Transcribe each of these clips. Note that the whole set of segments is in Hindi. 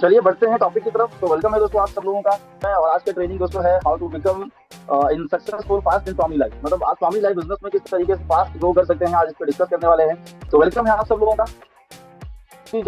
तो चलिए बढ़ते हैं टॉपिक की तरफ। तो वेलकम है दोस्तों आप सब लोगों का। और आज का ट्रेनिंग दोस्तों है how to become in successful fast in family life. मतलब आप फैमिली लाइफ बिजनेस में किस तरीके से फास्ट ग्रो कर सकते हैं, आज इस पर डिस्कस करने वाले हैं। तो वेलकम है आप सब लोगों का।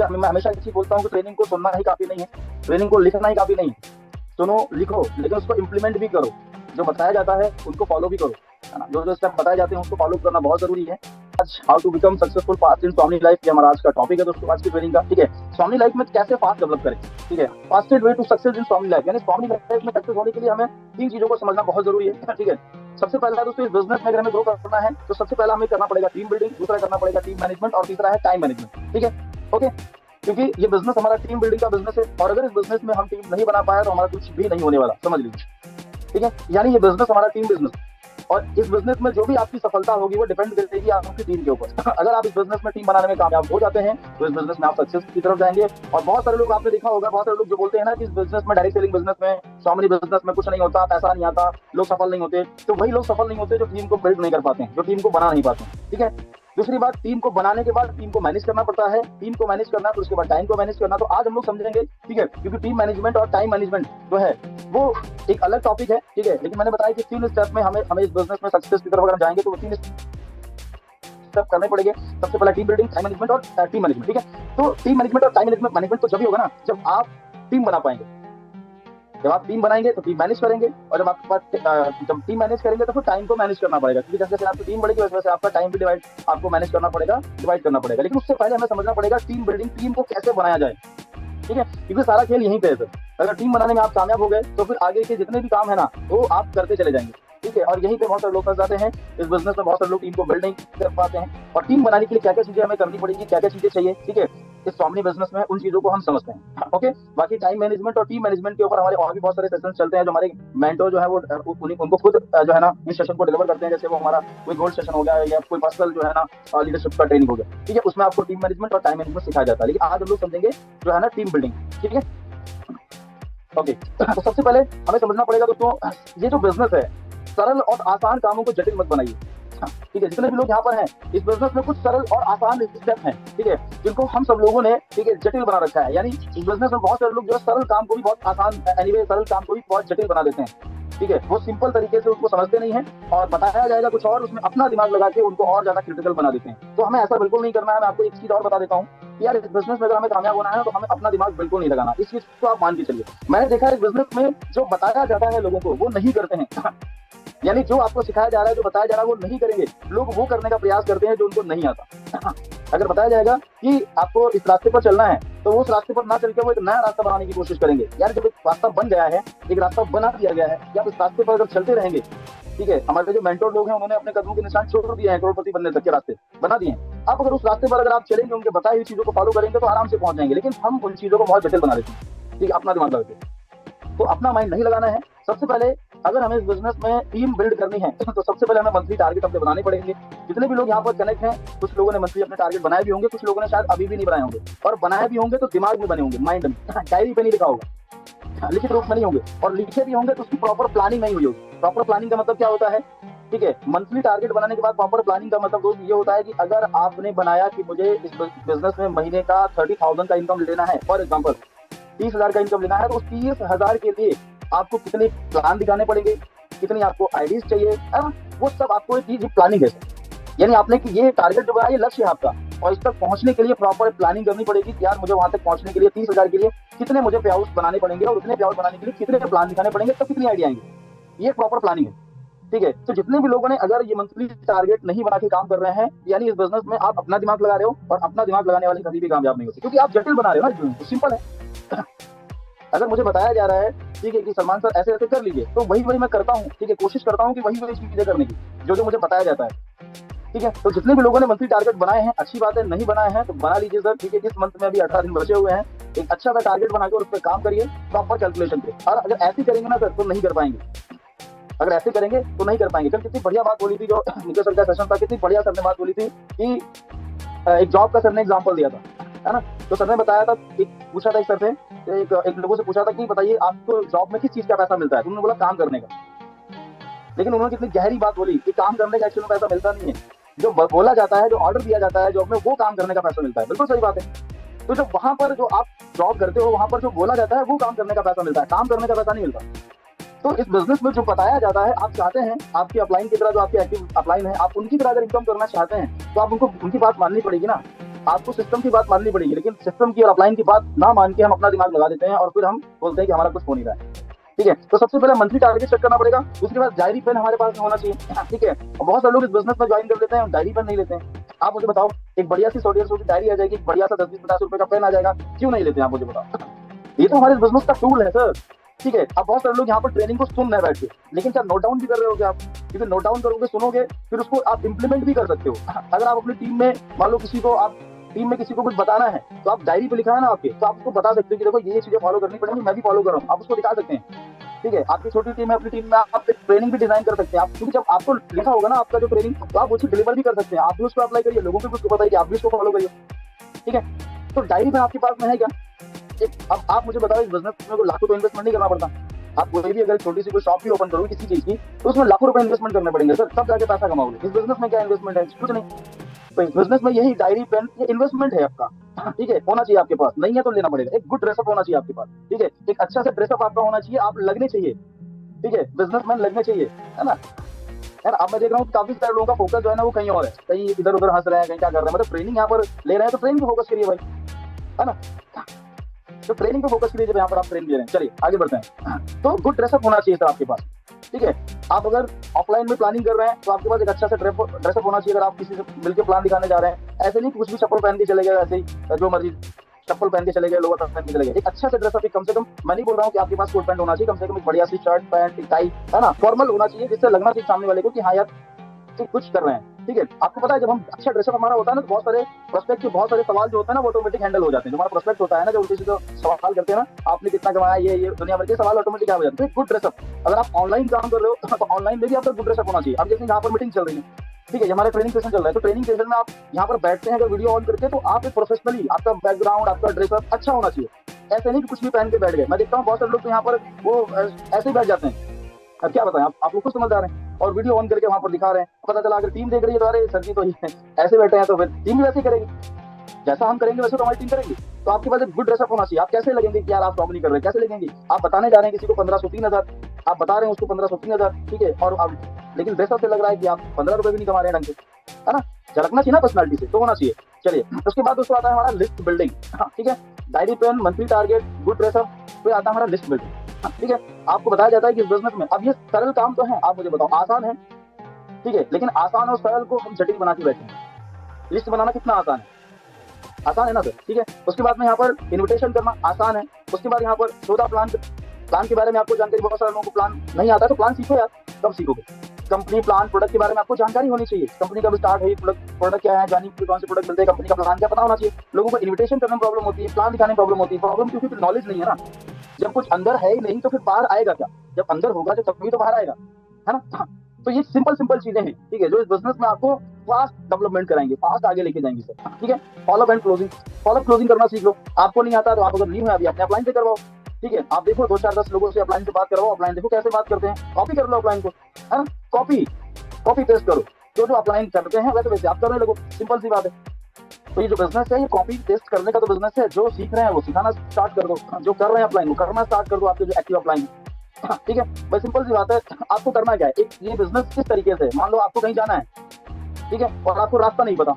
मैं हमेशा एक चीज बोलता हूँ कि ट्रेनिंग को सुनना ही काफी नहीं है, ट्रेनिंग को लिखना ही काफी नहीं है। सुनो, लिखो, लेकिन उसको इम्प्लीमेंट भी करो। जो बताया जाता है उनको फॉलो भी करो, है ना। जो जो स्टेप बताए जाते हैं उसको फॉलो करना बहुत जरूरी है। आज how to become successful fast in family life, ये हमारा आज का टॉपिक है दोस्तों, आज की ट्रेनिंग का। ठीक है, फैमिली लाइफ में कैसे फास्ट डेवलप करें। ठीक है, fastest way to success in family life, यानी फैमिली लाइफ में सक्सेस होने के लिए हमें तीन चीजों को समझना बहुत जरूरी है। ठीक है, सबसे पहला दोस्तों, इस बिजनेस में अगर हमें ग्रो करना है तो सबसे पहला हमें करना पड़ेगा टीम बिल्डिंग, दूसरा करना पड़ेगा टीम मैनेजमेंट और तीसरा है टाइम मैनेजमेंट। ठीक है, ओके। क्योंकि ये बिजनेस हमारा टीम बिल्डिंग का बिजनेस है, और अगर इस बिजनेस में हम टीम नहीं बना पाया तो हमारा कुछ भी नहीं होने वाला, समझ लीजिए। ठीक है, यानी ये बिजनेस हमारा टीम बिजनेस, और इस बिजनेस में जो भी आपकी सफलता होगी वो डिपेंड करेगी आपकी टीम के ऊपर। अगर आप इस बिजनेस में टीम बनाने में कामयाब हो जाते हैं तो इस बिजनेस में आप सक्सेस की तरफ जाएंगे। और बहुत सारे लोग आपने देखा होगा, बहुत सारे लोग जो बोलते हैं ना कि इस बिजनेस में, डायरेक्ट सेलिंग बिजनेस में, सामने बिजनेस में कुछ नहीं होता, पैसा नहीं आता, लोग सफल नहीं होते। तो वही लोग सफल नहीं होते जो टीम को बिल्ड नहीं कर पाते हैं, जो टीम को बना नहीं पाते हैं। ठीक है, दूसरी बात, टीम को बनाने के बाद टीम को मैनेज करना पड़ता है। टीम को मैनेज करना तो उसके बाद टाइम को मैनेज करना। तो आज हम लोग समझेंगे, ठीक है, क्योंकि टीम मैनेजमेंट और टाइम मैनेजमेंट जो है वो एक अलग टॉपिक है। ठीक है, लेकिन मैंने बताया कि तीन स्टेप में हमें इस बिजनेस में सक्सेस की तरफ अगर हम जाएंगे तो वो तीन स्टेप करने पड़ेंगे। सबसे पहला टीम बिल्डिंग, टाइम मैनेजमेंट और टीम मैनेजमेंट। ठीक है, तो टीम मैनेजमेंट और टाइम मैनेजमेंट तो जब ही होगा ना जब आप टीम बना पाएंगे। जब आप टीम बनाएंगे तो टीम मैनेज करेंगे, और जब आपके पास जब टीम मैनेज करेंगे तो फिर टाइम को मैनेज करना पड़ेगा, क्योंकि जैसे जैसे आपकी टीम बढ़ेगी वैसे वैसे आपका टाइम भी आपको मैनेज करना पड़ेगा, डिवाइड करना पड़ेगा। लेकिन उससे पहले हमें समझना पड़ेगा टीम बिल्डिंग, टीम को कैसे बनाया जाए। ठीक है, क्योंकि सारा खेल यहीं पे है सर। अगर टीम बनाने में आप कामयाब हो गए तो फिर आगे के जितने भी काम है ना वो आप करते चले जाएंगे। ठीक है, और यहीं पे बहुत सारे लोग फंस जाते हैं इस बिजनेस में। बहुत सारे लोग टीम को बिल्ड नहीं कर पाते हैं, और टीम बनाने के लिए क्या क्या चीजें हमें करनी पड़ेगी, क्या क्या चीजें चाहिए। ठीक है, इस फैमिली बिजनेस में उन चीजों को हम समझते हैं। ओके, बाकी टाइम मैनेजमेंट और टीम मैनेजमेंट के ऊपर हमारे और भी बहुत सारे सेशंस चलते हैं, जो हमारे मेंटर जो है वो उनको खुद जो है ना इस सेशन को डिलीवर करते हैं। जैसे वो हमारा कोई गोल्ड सेशन हो गया या कोई पर्सनल जो है ना लीडरशिप का ट्रेनिंग हो गया। ठीक है, उसमें आपको टीम मैनेजमेंट और टाइम मैनेजमेंट सिखाया जाता है। लेकिन आज हम लोग समझेंगे जो है ना टीम बिल्डिंग। ठीक है, ओके। तो सबसे पहले हमें समझना पड़ेगा दोस्तों, ये जो बिजनेस है, सरल और आसान कामों को जटिल मत बनाइए। ठीक है, जितने भी लोग यहाँ पर हैं इस बिजनेस में कुछ सरल और आसान स्टेप हैं, ठीक है, जिनको हम सब लोगों ने, ठीक है, जटिल बना रखा है। यानी इस बिजनेस में बहुत सारे लोग जो सरल काम को भी बहुत आसान, एनीवे सरल काम को भी बहुत जटिल बना देते हैं। ठीक है, वो सिंपल तरीके से उसको समझते नहीं है, और बताया जाएगा कुछ और, उसमें अपना दिमाग लगा के उनको और ज्यादा क्रिटिकल बना देते हैं। तो हमें ऐसा बिल्कुल नहीं करना है। मैं आपको एक चीज और बता देता हूँ, यार इस बिजनेस में अगर हमें कामयाब होना है तो हमें अपना दिमाग बिल्कुल नहीं लगाना। इस चीज को आप मान के चलिए। मैंने देखा है इस बिजनेस में जो बताया जाता है लोगों को वो नहीं करते हैं। यानी जो आपको सिखाया जा रहा है, जो बताया जा रहा है वो नहीं करेंगे लोग, वो करने का प्रयास करते हैं जो उनको नहीं आता। अगर बताया जाएगा कि आपको इस रास्ते पर चलना है तो वो उस रास्ते पर ना चलकर वो एक नया रास्ता बनाने की कोशिश करेंगे। यार जब एक रास्ता बन गया है, एक रास्ता बना दिया गया है, या इस रास्ते पर अगर चलते रहेंगे, ठीक है, हमारे जो मेंटोर लोग हैं उन्होंने अपने कदमों के निशान छोड़ दिए हैं, करोड़पति बनने तक के रास्ते बना दिए हैं। आप अगर उस रास्ते पर अगर आप चलेंगे, उनके बताई हुई चीजों को फॉलो करेंगे तो आराम से पहुंच जाएंगे। लेकिन हम उन चीजों को बहुत जटिल बना देते हैं। ठीक है, अपना दिमाग लगा के, तो अपना माइंड नहीं लगाना है। सबसे पहले अगर हमें इस बिजनेस में टीम बिल्ड करनी है तो सबसे पहले हमें मंथली टारगेट अपने बनाने पड़ेंगे। जितने भी लोग यहाँ पर कनेक्ट हैं, कुछ लोगों ने मंथली अपने टारगेट बनाए भी होंगे, कुछ लोगों ने शायद अभी भी नहीं बनाए होंगे, और बनाए भी होंगे तो दिमाग में बने होंगे, माइंड में, डायरी पे नहीं लिखा होगा, लिखित रूप में नहीं होंगे, और लिखे भी होंगे तो उसकी प्रॉपर प्लानिंग नहीं हुई होगी। प्रॉपर प्लानिंग का मतलब क्या होता है, ठीक है, मंथली टारगेट बनाने के बाद प्रॉपर प्लानिंग का मतलब दोस्त ये होता है कि अगर आपने बनाया कि मुझे इस बिजनेस में महीने का 30,000 का इनकम लेना है, फॉर एग्जाम्पल 30,000 का इनकम लेना है, तो उस 30,000 के लिए आपको कितने प्लान दिखाने पड़ेंगे, कितनी आपको आइडियाज चाहिए, है ना, वो सब आपको एक चीज प्लानिंग है। यानी आपने कि ये टारगेट जो बनाया, ये लक्ष्य है आपका, और इस तक पहुंचने के लिए प्रॉपर प्लानिंग करनी पड़ेगी कि यार मुझे वहां तक पहुंचने के लिए 30,000 के लिए कितने मुझे पे आउट बनाने पड़ेंगे, और उतने पे आउट बनाने के लिए कितने प्लान दिखाने पड़ेंगे, तो कितनी आइडिया आएंगे। ये प्रॉपर प्लानिंग है। ठीक है, तो जितने भी लोगों ने अगर ये मंथली टारगेट नहीं बना के काम कर रहे हैं, यानी इस बिजनेस में आप अपना दिमाग लगा रहे हो, और अपना दिमाग लगाने वाले कभी भी कामयाब नहीं होते, क्योंकि आप जटिल बना रहे हो ना। तो सिंपल है। अगर मुझे बताया जा रहा है, ठीक है, कि सलमान सर ऐसे ऐसे कर लीजिए, तो वही वही मैं करता हूँ। ठीक है, कोशिश करता हूँ कि वही वही चीजें करने की जो जो मुझे बताया जाता है। ठीक है, तो जितने भी लोगों ने मंथली टारगेट बनाए हैं, अच्छी बात है, नहीं बनाए हैं तो बना लीजिए सर। ठीक है, इस मंथ में अभी 18 दिन बचे हुए हैं, एक अच्छा सा टारगेट बनाकर उस पर काम करिए प्रॉपर कैलकुलेशन पे। और अगर ऐसे करेंगे ना सर तो नहीं कर पाएंगे। अगर ऐसे करेंगे तो नहीं कर पाएंगे। कल कितनी बढ़िया बात बोली थी, जो निखिल सर का सेशन था, कितनी बढ़िया सर ने बात बोली थी कि एक जॉब का सर ने एग्जाम्पल दिया था, है ना। तो सर ने बताया था, पूछा था एक सर से, एक लोगों से पूछा था कि बताइए आपको जॉब में किस चीज का पैसा मिलता है, तो उन्होंने बोला काम करने का। लेकिन उन्होंने कितनी गहरी बात बोली कि काम करने का एक्चुअल में पैसा मिलता नहीं है, जो बोला जाता है, जो ऑर्डर दिया जाता है जॉब में, वो काम करने का पैसा मिलता है। बिल्कुल सही बात है। तो जब वहां पर जो आप जॉब करते हो वहां पर जो बोला जाता है वो काम करने का पैसा मिलता है, काम करने का पैसा नहीं मिलता। तो इस बिजनेस में जो बताया जाता है, आप चाहते हैं आपकी अपलाइन की तरह, जो आपकी एक्टिव अपलाइन है, आप उनकी तरह अगर इनकम करना चाहते हैं तो आप उनको उनकी बात माननी पड़ेगी ना, आपको सिस्टम की बात माननी पड़ेगी। लेकिन सिस्टम की और अपलाइन की बात ना मान के हम अपना दिमाग लगा देते हैं और फिर हम बोलते हैं कि हमारा कुछ हो नहीं रहा है। ठीक है, तो सबसे पहले मंथली टारगेट सेट करना पड़ेगा, उसके बाद डायरी पेन हमारे पास होना चाहिए। ठीक है, बहुत सारे लोग इस बिजनेस में ज्वाइन कर लेते हैं, डायरी पेन नहीं लेते हैं। आप मुझे बताओ, एक बढ़िया सी 100-150 की डायरी आ जाएगी, एक बढ़िया सा 10-20-50 रुपए का पेन आ जाएगा, क्यों नहीं लेते हैं आप मुझे बताओ। ये तो हमारे बिजनेस का टूल है सर। ठीक है, अब बहुत सारे लोग यहाँ पर ट्रेनिंग को सुन रहे बैठ के, लेकिन क्या नोट डाउन भी कर रहे हो क्या आप? क्योंकि नोट डाउन करोगे, सुनोगे, फिर उसको आप इंप्लीमेंट भी कर सकते हो। अगर आप अपनी टीम में मान लो किसी को आप टीम में किसी को कुछ बताना है, तो आप डायरी पे लिखा है ना आपके, तो आप उसको बता सकते हो कि देखो ये चीजें फॉलो करनी पड़ेंगी, मैं भी फॉलो कर रहा हूँ, आप उसको दिखा सकते हैं। ठीक है, आपकी छोटी टीम है, अपनी टीम में आप ट्रेनिंग भी डिजाइन कर सकते हैं आप, क्योंकि जब आपको लिखा होगा ना आपका जो ट्रेनिंग, तो आप उसको डिलीवर भी कर सकते हैं, आप भी उसको अप्लाई करिए, लोगों को भी उसको बताइए, आप भी उसको फॉलो करिए। ठीक है, तो डायरी में आपके पास में है क्या? अब आप मुझे बताओ, इस बिजनेस में लाखों तो इन्वेस्टमेंट नहीं करना पड़ता। आप कोई भी अगर छोटी सी कोई शॉप भी ओपन करोगे किसी चीज की, तो उसमें लाखों रुपए इन्वेस्टमेंट करने पड़ेंगे सर, तब जाके पैसा कमाओगे। इस बिजनेस में क्या इन्वेस्टमेंट है? कुछ नहीं। तो इस बिजनेस में यही डायरी पेन, ये इन्वेस्टमेंट है आपका। ठीक है, होना चाहिए आपके पास, नहीं है तो लेना पड़ेगा। एक गुड ड्रेसअप होना चाहिए आपके पास। ठीक है, एक अच्छा सा ड्रेसअप आपका होना चाहिए, आप लगने चाहिए। ठीक है, बिजनेसमैन लगने चाहिए, है ना यार। अब मैं देख रहा हूँ काफी सारे लोगों का फोकस जो है ना वो कहीं और है, कहीं इधर उधर हंस रहे हैं, कहीं क्या कर रहे हैं। मतलब ट्रेनिंग यहाँ पर ले रहे हैं तो ट्रेनिंग पे फोकस करिए भाई, है ना। तो ट्रेनिंग पे फोकस करिए जब यहाँ पर आप ट्रेनिंग ले रहे हैं। चलिए आगे बढ़ते हैं। तो गुड ड्रेसअप होना चाहिए सर आपके पास। ठीक है, आप अगर ऑफलाइन में प्लानिंग कर रहे हैं तो आपके पास एक अच्छा सा ड्रेसअप होना चाहिए। अगर आप किसी से मिलकर प्लान दिखाने जा रहे हैं, ऐसे नहीं कुछ भी चप्पल पहन के चले गए, ऐसे ही जो मर्जी चप्पल पहन के चले गए, लोअर पहन के चले गए। एक अच्छा से ड्रेसअप, कम से कम मैं नहीं बोल रहा हूँ कि आपके पास कोट पैंट होना चाहिए, कम से कम एक बढ़िया सी शर्ट पैंट टाई, है ना, फॉर्मल होना चाहिए, जिससे लगना चाहिए सामने वाले को कि हाँ यार तो कुछ कर रहे हैं। ठीक है, आपको पता है जब हम अच्छा ड्रेसअप हमारा होता है ना, तो बहुत सारे प्रोस्पेक्ट के बहुत सारे सवाल जो होते हैं ना वो ऑटोमेटिक हैंडल हो जाते हैं। जो हमारा प्रोस्पेक्ट होता है ना, जो उल्टे सीधे सवाल करते हैं ना, आपने कितना कमाया, ये दुनिया भर के सवाल ऑटोमेटिक हो जाते हैं। तो गुड ड्रेसअप, अगर आप ऑनलाइन काम कर रहे हो तो ऑनलाइन में भी आपका गुड ड्रेसअप होना चाहिए। अब जैसे यहाँ पर मीटिंग चल रही है, ठीक है, हमारा ट्रेनिंग सेशन चल रहा है, तो ट्रेनिंग सेशन में आप यहाँ पर बैठते हैं, अगर वीडियो ऑन करके, तो आप एक प्रोफेशनली, आपका बैकग्राउंड, आपका ड्रेसअप अच्छा होना चाहिए। ऐसे नहीं कि कुछ भी पहन के बैठ गए। मैं देखता हूँ बहुत सारे लोग तो यहाँ पर वो ऐसे ही बैठ जाते हैं। अब क्या बताएं, आप लोग खुद समझदार हैं, और वीडियो ऑन करके वहां पर दिखा रहे हैं। पता चला अगर टीम देख रही है तो अरे सर जी तो ऐसे बैठे हैं, तो फिर टीम भी वैसे ही करेगी, जैसा हम करेंगे वैसे तो हमारी टीम करेंगी। तो आपके पास एक गुड ड्रेसअप होना चाहिए। आप कैसे लगेंगे कि यार आप जॉब नहीं कर रहे, कैसे लगेंगे? आप बताने जा रहे हैं किसी को 1500 3000, आप बता रहे हैं उसको 1500 3000, ठीक है, और आप लेकिन ड्रेसअप से लग रहा है कि आप 15 रुपए भी नहीं कमा रहे हैं ढंग से, है ना। झलकना चाहिए ना पर्सनैलिटी से, तो होना चाहिए। चलिए, उसके बाद दोस्तों आता है हमारा लिस्ट बिल्डिंग। ठीक है, diary pen, monthly target, good dress up, फिर आता है हमारा लिस्ट बिल्डिंग। ठीक है, आपको बताया जाता है कि इस बिजनेस में, अब ये सरल काम तो है, आप मुझे बताओ, आसान है, ठीक है, लेकिन आसान और सरल को हम जटिल बना के बैठे हैं। लिस्ट बनाना कितना आसान है? आसान है ना सर। ठीक है, उसके बाद में यहाँ पर इन्विटेशन करना आसान है। उसके बाद यहाँ पर सौदा प्लान के बारे में आपको जानकारी, बहुत सारे लोगों को प्लान नहीं आता, तो प्लान सीखो यार। कब सीखोगे? कंपनी प्लान, प्रोडक्ट के बारे में आपको जानकारी होनी चाहिए। कंपनी कब स्टार्ट हुई, प्रोडक्ट क्या है, जानी कौन से प्रोडक्ट मिलते हैं, कंपनी का प्लान क्या पता होना चाहिए। लोगों को इन्विटेशन करने में प्रॉब्लम होती है, प्लान दिखाने में प्रॉब्लम होती है। प्रॉब्लम क्योंकि नॉलेज नहीं है ना। जब कुछ अंदर है ही नहीं तो फिर बाहर आएगा क्या? जब अंदर होगा तो तभी तो बाहर आएगा, है ना। तो ये सिंपल चीजें हैं, ठीक है, जो इस बिजनेस में आपको फास्ट डेवलपमेंट कराएंगे, फास्ट आगे लेके जाएंगे सर। ठीक है, फॉलो एंड क्लोजिंग करना सीख लो। आपको नहीं आता तो आप अगर न्यू है अभी, अपने अपलाइन से करवाओ। ठीक है, आप देखो 2-4-10 लोगों से अपलाइन से बात करवाओ, अपलाइन देखो कैसे बात करते हैं, कॉपी कर लो अपलाइन को, है ना। कॉपी पेस्ट करो, जो अपलाइन करते हैं वैसे वैसे आप करने लगो, सिंपल सी बात है। तो ये जो बिजनेस है, ये कॉपी पेस्ट करने का तो बिजनेस है। जो सीख रहे हैं वो सिखाना स्टार्ट कर दो, जो कर रहे हैं अपलाइन वो करना स्टार्ट कर दो, आपके जो एक्टिव अपलाइन। ठीक है भाई, सिंपल सी बात है। आपको करना क्या है, एक ये बिजनेस किस तरीके से, मान लो आपको कहीं जाना है, ठीक है, और आपको रास्ता नहीं पता।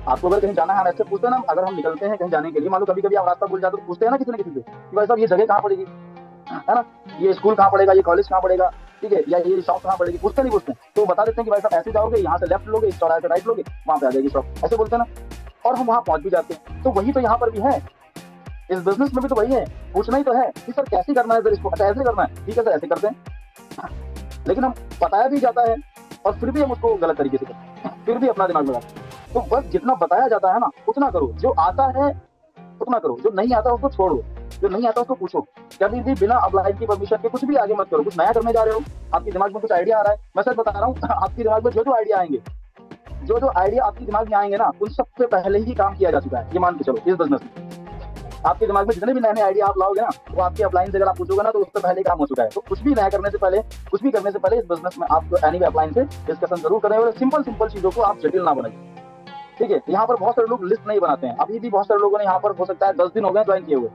आपको अगर कहीं जाना है, हम ऐसे पूछते हैं ना, अगर हम निकलते हैं कहीं जाने के लिए, मान लो कभी कभी आप रास्ता भूल जाते हो, तो पूछते हैं ना किसी न किसी से कि भाई साहब ये जगह कहाँ पड़ेगी, है ना, ये स्कूल कहाँ पड़ेगा, ये कॉलेज कहाँ पड़ेगा, ठीक है, या ये शॉप कहाँ पड़ेगी, पूछते नहीं पूछते, तो बता देते हैं कि भाई साहब ऐसे जाओगे, यहाँ से लेफ्ट लोगे, इस चौराहे से राइट लोगे, वहां पे आ जाएगी शॉप, ऐसे बोलते हैं ना, और हम वहां पहुंच भी जाते हैं। तो वही तो यहाँ पर भी है, इस बिजनेस में भी तो वही है, पूछना ही तो है कि सर कैसे करना है, सर इसको अच्छा ऐसे करना है, ठीक है सर ऐसे करते हैं। लेकिन हम बताया भी जाता है और फिर भी हम उसको गलत तरीके से करते हैं, फिर भी अपना दिमाग लगाते हैं। तो बस जितना बताया जाता है ना उतना करो, जो आता है उतना करो, जो नहीं आता उसको छोड़ो, जो नहीं आता उसको पूछो। कभी भी बिना अपलाइन की परमिशन के कुछ भी आगे मत करो। कुछ नया करने जा रहे हो, आपके दिमाग में कुछ आइडिया आ रहा है, मैं सर बता रहा हूँ, आपके दिमाग में जो आइडिया आएंगे, जो आइडिया आपके दिमाग में आएंगे ना, उन सबसे पहले ही काम किया जा चुका है, ये मान के चलो। इस बिजनेस में आपके दिमाग में जितने भी नए आइडिया आप लाओगे ना, वो आपके अपलाइन से अगर आप पूछोगे ना, तो उससे पहले काम हो चुका है। तो कुछ भी नया करने से पहले, कुछ भी करने से पहले इस बिजनेस में आप एनीवे अपलाइन से डिस्कशन जरूर करें, और सिंपल चीजों को आप जटिल ना बनाइए। ठीक है, यहाँ पर बहुत सारे लोग लिस्ट नहीं बनाते हैं। अभी भी बहुत सारे लोगों ने यहाँ पर हो सकता है 10 दिन हो गए ज्वाइन किए हुए,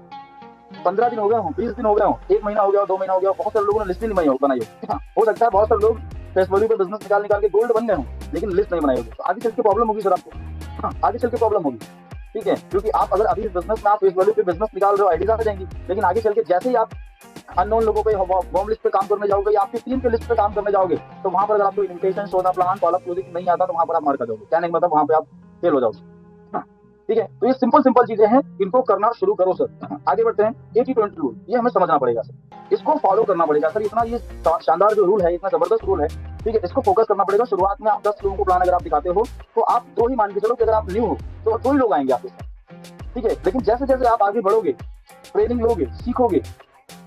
15 दिन हो गए हो, 20 दिन हो गए हो, 1 महीना हो गया हो, 2 महीना हो गया हो, बहुत सारे लोगों ने लिस्ट नहीं बनाई हो सकता है बहुत सारे लोग फेस वैल्यू पे बिजनेस निकाल निकाल के गोल्ड बन गए हो, लेकिन लिस्ट नहीं बनाई होगी। तो आगे चल के प्रॉब्लम होगी सर आपको, आगे चल के प्रॉब्लम होगी। ठीक है, क्योंकि आप अगर अभी बिजनेस में आप फेस वैल्यू पे बिजनेस निकाल रहे हो, आइडिया आ जाएंगी, लेकिन आगे चल के जैसे ही आप अननोन लोगों पे वार्म लिस्ट पे काम करने जाओगे या आपकी टीम के लिस्ट पे काम करने जाओगे, तो वहां पर अगर आपको इन्विटेशन, सौदा प्लान, कॉल अप क्लोजिंग नहीं आता, तो वहां पर आप मार कर जाओगे। कहने का मतलब वहां पे आप फेल हो जाओगे। ठीक है, तो ये सिंपल सिंपल चीजें हैं, इनको करना शुरू करो सर। आगे बढ़ते हैं। 80-20 रूल, ये हमें समझना पड़ेगा सर, इसको फॉलो करना पड़ेगा सर। इतना ये शानदार जो रूल है, इतना जबरदस्त रूल है, ठीक है, इसको फोकस करना पड़ेगा। शुरुआत में आप 10 लोगों को प्लान अगर आप दिखाते हो, तो आप 2 ही मान के चलो कि अगर आप न्यू हो तो 2 ही लोग आएंगे आपके साथ। ठीक है, लेकिन जैसे जैसे आप आगे बढ़ोगे, ट्रेनिंग लोगे, सीखोगे,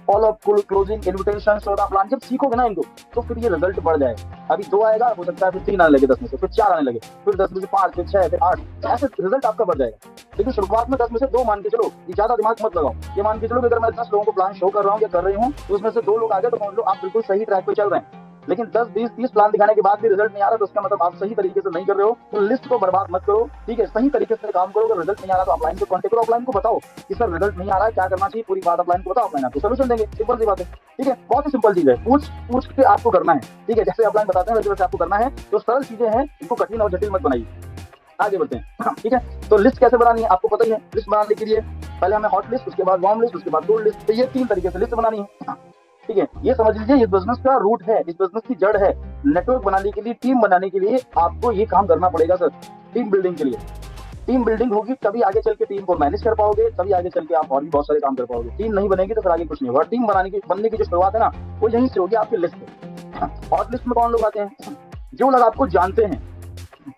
फॉलो अप, क्लोजिंग, इन्विटेशन, सौदा प्लान, जब सीखोगे ना इनको, तो फिर ये रिजल्ट बढ़ जाएगा। अभी 2 आएगा, हो सकता है फिर 3 आने लगे 10 में से, फिर 4 आने लगे, फिर 10 में से 5, फिर 6, फिर 8, ऐसे रिजल्ट आपका बढ़ जाएगा। लेकिन शुरुआत में 10 में से 2 मान के चलो, ज्यादा दिमाग मत लगाओ। ये मान के चलो कि अगर मैं 10 लोगों को प्लान शो कर रहा हूँ या कर रही हूँ, तो उसमें से 2 लोग आ गए, तो मान लो आप बिल्कुल सही ट्रैक पे चल रहे हैं। लेकिन 10, 20, 30 प्लान दिखाने के बाद भी रिजल्ट नहीं आ रहा, तो उसका मतलब आप सही तरीके से नहीं कर रहे हो। तो लिस्ट को बर्बाद मत करो, ठीक है, सही तरीके से काम करो। अगर रिजल्ट नहीं आ रहा तो ऑफलाइन को कॉन्टेक्ट करो, ऑफलाइन को बताओ कि सर रिजल्ट नहीं आ रहा है, क्या करना चाहिए, पूरी बात ऑफलाइन को बताओ, ऑफलाइन आपको सोल्यूशन देंगे। सिंपल सी बात है, ठीक है, बहुत ही सिंपल चीज है, पूछ पूछ के आपको करना है। ठीक है, जैसे ऑफलाइन बताते हैं वैसे वैसे आपको करना है। तो सरल चीजें हैं, इनको कठिन और जटिल मत बनाइए। आगे बढ़ते हैं। ठीक है, तो लिस्ट कैसे बनानी है आपको पता ही है। लिस्ट बनाने के लिए पहले हमें हॉट लिस्ट, उसके बाद वार्म लिस्ट, उसके बाद कोल्ड लिस्ट, तो ये 3 तरीके से लिस्ट बनानी है। ठीक है, ये समझ लीजिए, इस बिजनेस का रूट है, इस बिजनेस की जड़ है। नेटवर्क बनाने के लिए, टीम बनाने के लिए आपको ये काम करना पड़ेगा सर। टीम बिल्डिंग के लिए, टीम बिल्डिंग होगी तभी आगे चल के टीम को मैनेज कर पाओगे, तभी आगे चल के आप और भी बहुत सारे काम कर पाओगे। टीम नहीं बनेगी तो फिर आगे कुछ नहीं होगा। टीम बनने की जो शुरुआत है ना, वो यहीं से होगी आपकी लिस्ट में। हॉट लिस्ट में कौन लोग आते हैं? जो लोग आपको जानते हैं,